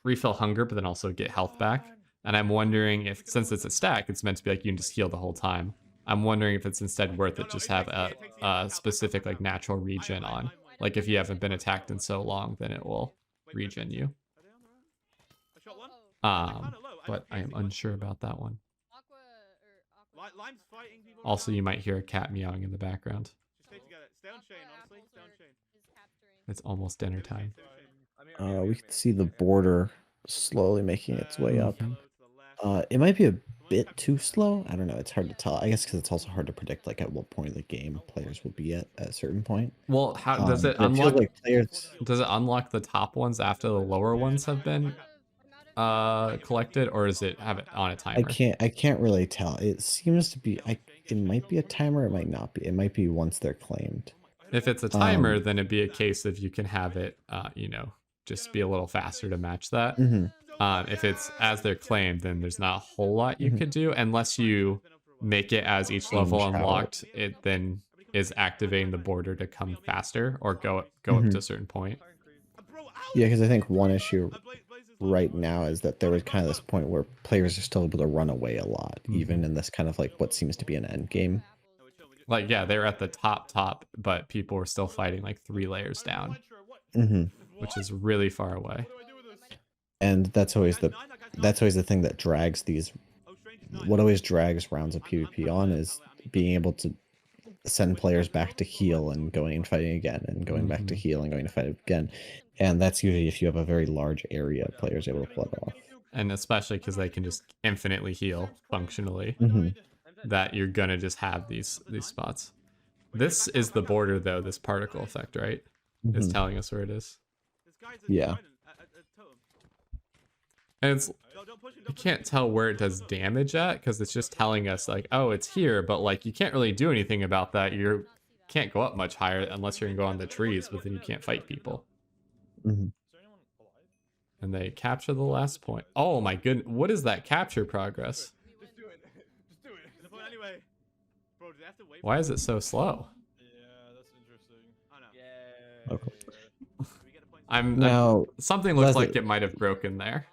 Speaker 1: refill hunger, but then also get health back. And I'm wondering if, since it's a stack, it's meant to be like you can just heal the whole time. I'm wondering if it's instead worth it just have a specific like natural regen on. Like if you haven't been attacked in so long, then it will regen you. But I am unsure about that one. Also, you might hear a cat meowing in the background. It's almost dinner time.
Speaker 2: We can see the border slowly making its way up. It might be a bit too slow. I don't know. It's hard to tell. I guess because it's also hard to predict like at what point of the game players will be at a certain point.
Speaker 1: Well, how does it unlock? Does it unlock the top ones after the lower ones have been collected, or does it have it on a timer?
Speaker 2: I can't really tell. It seems to be. It might be a timer. It might not be. It might be once they're claimed.
Speaker 1: If it's a timer, then it'd be a case of you can have it, just be a little faster to match that. If it's as they're claimed, then there's not a whole lot you could do unless you make it as each level unlocked. It then is activating the border to come faster or go up to a certain point.
Speaker 2: Yeah, because I think one issue right now is that there was kind of this point where players are still able to run away a lot, even in this kind of like what seems to be an end game.
Speaker 1: Like, yeah, they were at the top, but people were still fighting like 3 layers down, which is really far away.
Speaker 2: And that's always the thing that drags these. What always drags rounds of PvP on is being able to send players back to heal and going and fighting again and going back to heal and going to fight again. And that's usually if you have a very large area players able to pull it off.
Speaker 1: And especially because they can just infinitely heal functionally, that you're gonna just have these spots. This is the border though, this particle effect, right? It's telling us where it is.
Speaker 2: Yeah.
Speaker 1: And it's, you can't tell where it does damage at because it's just telling us like, oh, it's here, but like you can't really do anything about that. You can't go up much higher unless you're gonna go on the trees, but then you can't fight people. And they capture the last point. Oh my goodness, what is that capture progress? Why is it so slow?
Speaker 2: Okay.
Speaker 1: I'm something looks like it might have broken there.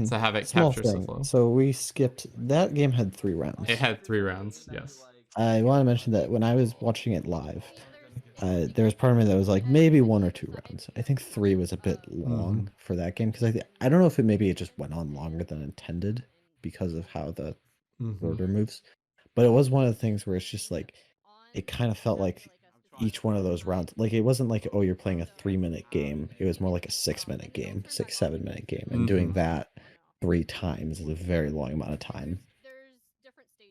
Speaker 1: To have it capture so slow.
Speaker 2: So we skipped, that game had 3 rounds.
Speaker 1: It had 3 rounds, yes.
Speaker 2: I want to mention that when I was watching it live, there was part of me that was like maybe 1 or 2 rounds. I think 3 was a bit long for that game because I don't know if it just went on longer than intended because of how the border moves. But it was one of the things where it's just like it kind of felt like each one of those rounds, like it wasn't like, oh, you're playing a 3-minute game. It was more like a 6-minute game, 6-7-minute game, and doing that 3 times is a very long amount of time.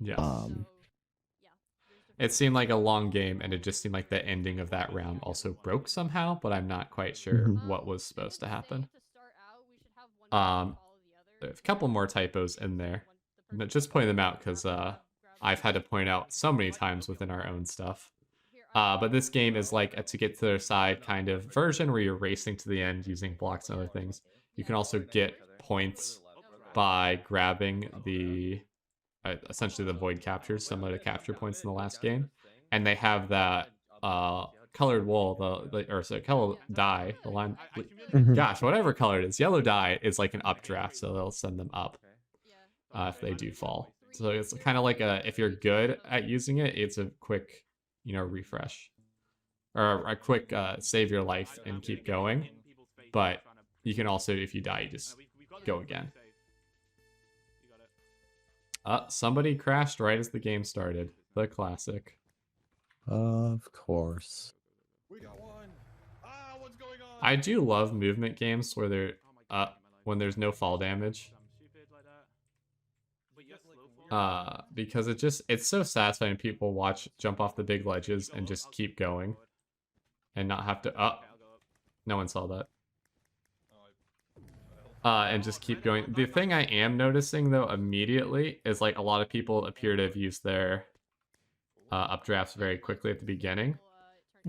Speaker 1: Yes. It seemed like a long game, and it just seemed like the ending of that round also broke somehow, but I'm not quite sure what was supposed to happen. There's a couple more typos in there. Just pointing them out because I've had to point out so many times within our own stuff. But this game is like a to get to their side kind of version where you're racing to the end using blocks and other things. You can also get points by grabbing the essentially the void captures, similar to capture points in the last game, and they have that colored wool, color dye, the line. Gosh, whatever color it is, yellow dye is like an updraft, so they'll send them up if they do fall. So it's kind of like if you're good at using it, it's a quick, refresh or a quick save your life and keep going. But you can also, if you die, you just go again. Somebody crashed right as the game started. The classic.
Speaker 2: Of course.
Speaker 1: I do love movement games where they're when there's no fall damage. Because it's so satisfying when people jump off the big ledges and just keep going and not have to no one saw that. And just keep going. The thing I am noticing though immediately is like a lot of people appear to have used their updrafts very quickly at the beginning.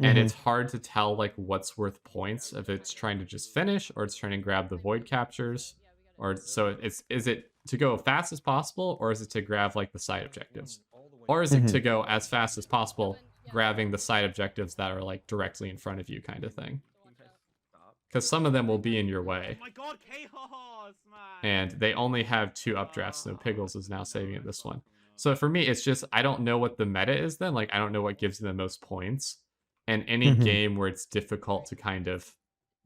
Speaker 1: And it's hard to tell like what's worth points, if it's trying to just finish or it's trying to grab the void captures, or so is it to go fast as possible, or is it to grab like the side objectives, or is it to go as fast as possible grabbing the side objectives that are like directly in front of you kind of thing, because some of them will be in your way. Oh my God, chaos, man. And they only have 2 updrafts, so Piggles is now saving it this one. So for me, it's just I don't know what the meta is then. Like I don't know what gives you the most points. And any game where it's difficult to kind of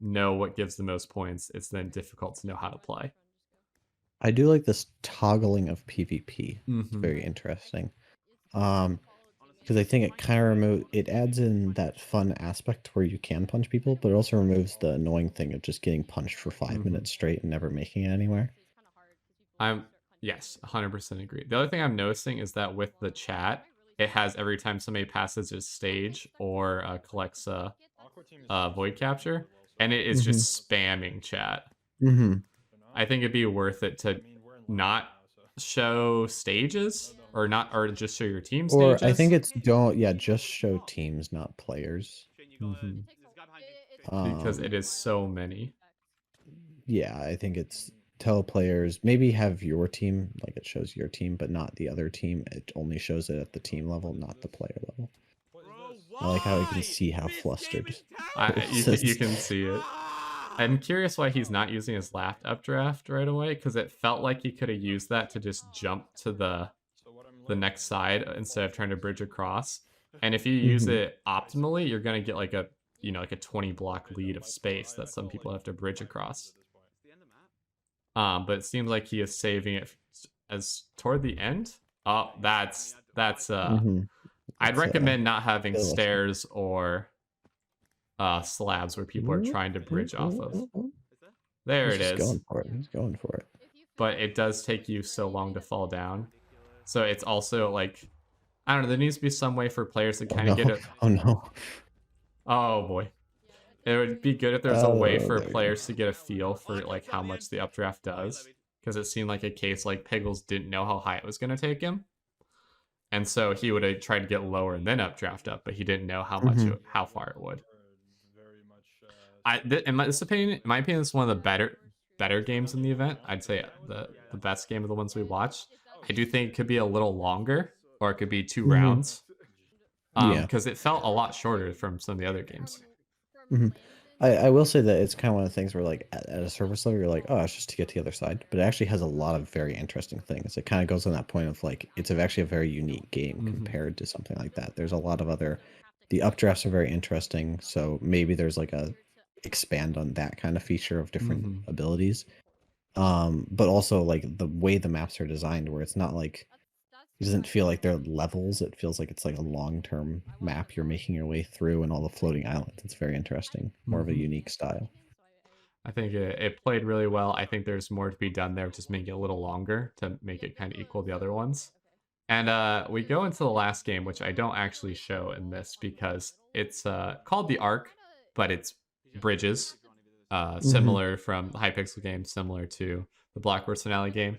Speaker 1: know what gives the most points, it's then difficult to know how to play.
Speaker 2: I do like this toggling of PvP. It's very interesting. Because I think it kind of it adds in that fun aspect where you can punch people, but it also removes the annoying thing of just getting punched for 5 minutes straight and never making it anywhere.
Speaker 1: Yes, 100% agree. The other thing I'm noticing is that with the chat, it has every time somebody passes a stage or collects a void capture, and it is just spamming chat. I think it'd be worth it to not show stages or just show your team stages.
Speaker 2: Or I think it's just show teams, not players.
Speaker 1: Because it is so many. Yeah,
Speaker 2: I think it's tell players, maybe have your team, like it shows your team, but not the other team. It only shows it at the team level, not the player level. I like how you can see how flustered.
Speaker 1: You can see it. I'm curious why he's not using his last updraft right away, because it felt like he could have used that to just jump to the next side instead of trying to bridge across. And if you use it optimally, you're gonna get like a 20 block lead of space that some people have to bridge across. But it seems like he is saving it as toward the end. Oh, that's I'd recommend not having stairs or slabs where people are trying to bridge off of. There it is.
Speaker 2: He's going for it.
Speaker 1: But it does take you so long to fall down. So it's also like, I don't know, there needs to be some way for players to kind of get it.
Speaker 2: Oh no.
Speaker 1: Oh boy. It would be good if there's a way for players to get a feel for like how much the updraft does. Because it seemed like a case like Piggles didn't know how high it was going to take him. And so he would have tried to get lower and then updraft up, but he didn't know how much, how far it would. In my opinion, this is one of the better games in the event. I'd say the best game of the ones we watched. I do think it could be a little longer, or it could be 2 rounds. Because it felt a lot shorter from some of the other games.
Speaker 2: I will say that it's kind of one of the things where, like, at a surface level, you're like, oh, it's just to get to the other side. But it actually has a lot of very interesting things. It kind of goes on that point of, like, it's actually a very unique game compared to something like that. There's a lot of other... The updrafts are very interesting, so maybe there's, like, a expand on that kind of feature of different abilities. But also, like, the way the maps are designed, where it's not, like... It doesn't feel like they're levels. It feels like it's like a long-term map you're making your way through, and all the floating islands. It's very interesting. More of a unique style.
Speaker 1: I think it played really well. I think there's more to be done there, just make it a little longer to make it kind of equal the other ones. And we go into the last game, which I don't actually show in this because it's called the Arc, but it's bridges. Similar from the Hypixel game, similar to the Blockburst finale game.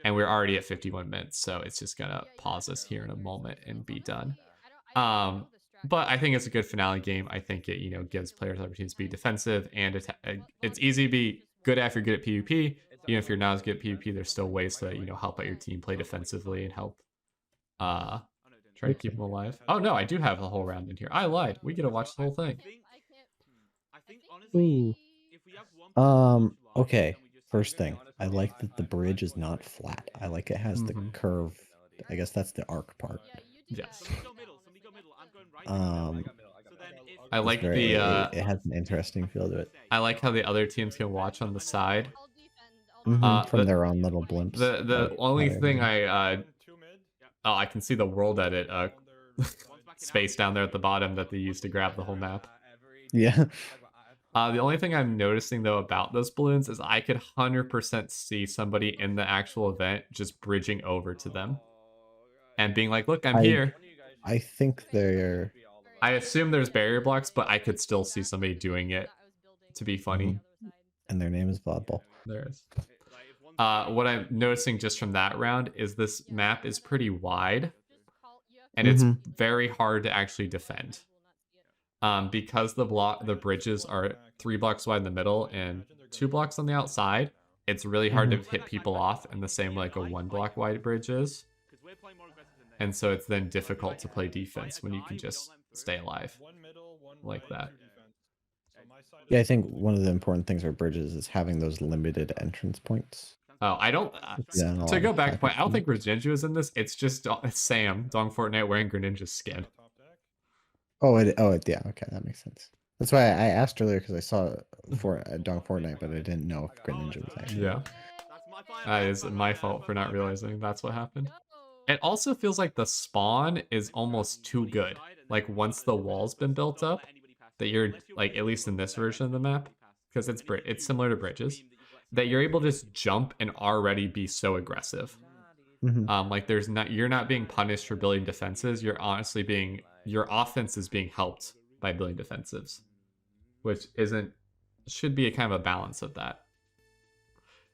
Speaker 1: And we're already at 51 minutes, so it's just gonna pause us here in a moment and be done. But I think it's a good finale game. I think it gives players opportunities to be defensive, and it's easy to be good if you're good at PvP. Even if you're not as good at PvP, there's still ways to help out your team play defensively and help try to keep them alive. Oh no, I do have the whole round in here. I lied. We get to watch the whole thing.
Speaker 2: Ooh. Okay. First thing, I like that the bridge is not flat. I like it has the curve. I guess that's the arc part.
Speaker 1: Yes.
Speaker 2: I like it has an interesting feel to it.
Speaker 1: I like how the other teams can watch on the side.
Speaker 2: From their own little blimps.
Speaker 1: The only thing I can see the world edit space down there at the bottom that they used to grab the whole map.
Speaker 2: Yeah.
Speaker 1: The only thing I'm noticing, though, about those balloons is I could 100% see somebody in the actual event just bridging over to them and being like, look, I'm here.
Speaker 2: I think they're...
Speaker 1: I assume there's barrier blocks, but I could still see somebody doing it to be funny.
Speaker 2: And their name is Volleyball.
Speaker 1: There is. What I'm noticing just from that round is this map is pretty wide, and it's very hard to actually defend. Because the bridges are 3 blocks wide in the middle and 2 blocks on the outside, it's really hard to hit people off in the same way like a 1 block wide bridge is. And so it's then difficult to play defense when you can just stay alive like that.
Speaker 2: Yeah, I think one of the important things for bridges is having those limited entrance points.
Speaker 1: Oh, I don't... to go back to point, I don't think Greninja is in this. It's just Sam, Dong Fortnite, wearing Greninja's skin.
Speaker 2: Yeah, okay, that makes sense. That's why I asked earlier, because I saw Dong Fortnite, but I didn't know if Greninja was actually...
Speaker 1: Yeah. That is my fault for not realizing that's what happened. It also feels like the spawn is almost too good. Like, once the wall's been built up, that you're, like, at least in this version of the map, because it's similar to bridges, that you're able to just jump and already be so aggressive. Like, you're not being punished for building defenses. You're honestly your offense is being helped by building defensives, which should be a kind of a balance of that.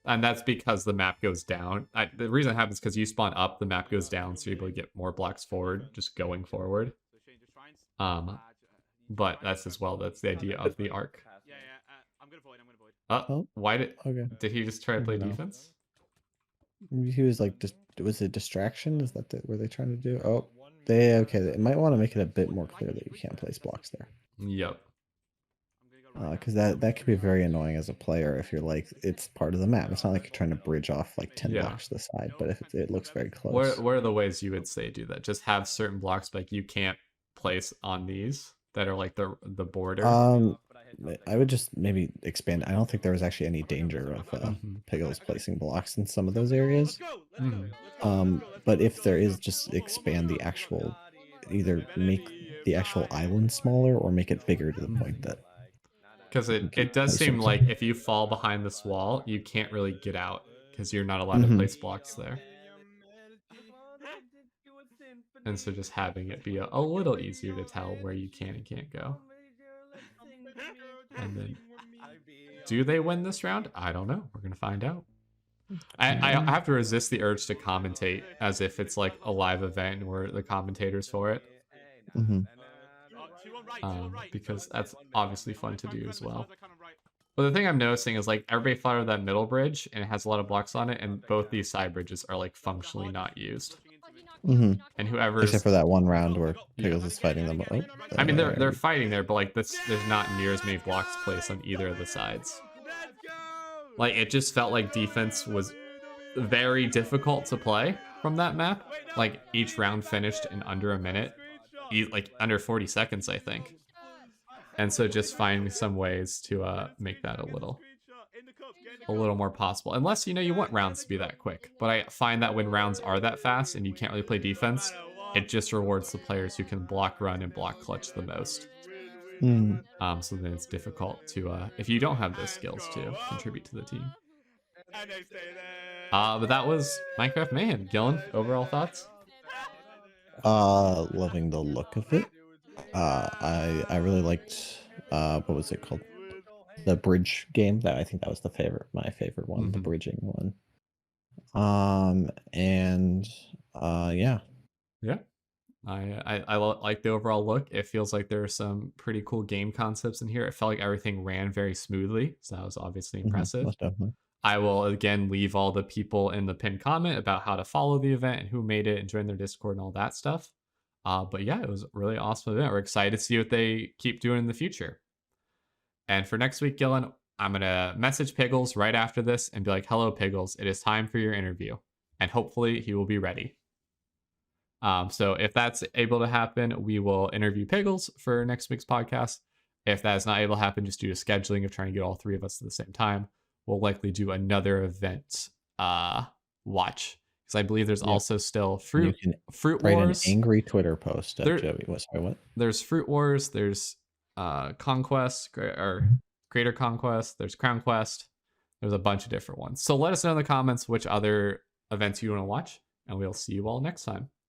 Speaker 1: And that's because the map goes down. The reason it happens is because you spawn up, the map goes down, so you're able to get more blocks forward, just going forward. But that's the idea of the arc. Why did he just try to play defense?
Speaker 2: He was like, was it distraction? Is that what they're trying to do? Oh, they might want to make it a bit more clear that you can't place blocks there.
Speaker 1: Yep.
Speaker 2: Because that could be very annoying as a player if you're like, it's part of the map. It's not like you're trying to bridge off like 10 blocks to the side, but if it looks very close.
Speaker 1: What are the ways you would say do that? Just have certain blocks, like you can't place on these that are like the border?
Speaker 2: I would just maybe expand. I don't think there was actually any danger of Piggles placing blocks in some of those areas. But if there is, just expand the actual, either make the actual island smaller or make it bigger to the point that.
Speaker 1: Because it does seem like if you fall behind this wall, you can't really get out because you're not allowed to place blocks there. And so just having it be a little easier to tell where you can and can't go. And then, do they win this round? I don't know. We're going to find out. I have to resist the urge to commentate as if it's like a live event and we're the commentators for it. Because that's obviously fun to do as well. But the thing I'm noticing is like everybody fought over that middle bridge and it has a lot of blocks on it, and both these side bridges are like functionally not used. And whoever's,
Speaker 2: except for that one round where Piggles is fighting them. Oh,
Speaker 1: I mean, they're fighting there, but like there's not near as many blocks placed on either of the sides. Like it just felt like defense was very difficult to play from that map. Like each round finished in under a minute, like under 40 seconds, I think. And so just finding some ways to make that a little more possible. Unless, you want rounds to be that quick. But I find that when rounds are that fast and you can't really play defense, it just rewards the players who can block run and block clutch the most. So then it's difficult to, if you don't have those skills, to contribute to the team. But that was Minecraft Mayhem. Gilan, overall thoughts?
Speaker 2: Loving the look of it. I really liked what was it called? The bridge game. I think that was my favorite one, the bridging one. Yeah.
Speaker 1: I like the overall look. It feels like there are some pretty cool game concepts in here. It felt like everything ran very smoothly, so that was obviously impressive.
Speaker 2: Most definitely.
Speaker 1: I will again leave all the people in the pinned comment about how to follow the event and who made it and join their Discord and all that stuff. But yeah, it was a really awesome event. We're excited to see what they keep doing in the future. And for next week, Gilan, I'm going to message Piggles right after this and be like, hello, Piggles, it is time for your interview. And hopefully he will be ready. So if that's able to happen, we will interview Piggles for next week's podcast. If that is not able to happen, just due to scheduling of trying to get all three of us at the same time, we'll likely do another event watch. Because I believe there's also still Fruit Wars.
Speaker 2: An angry Twitter post. Joey, what?
Speaker 1: There's Fruit Wars. There's Conquest or Greater Conquest. There's Crown Quest. There's a bunch of different ones. So let us know in the comments which other events you want to watch, and we'll see you all next time.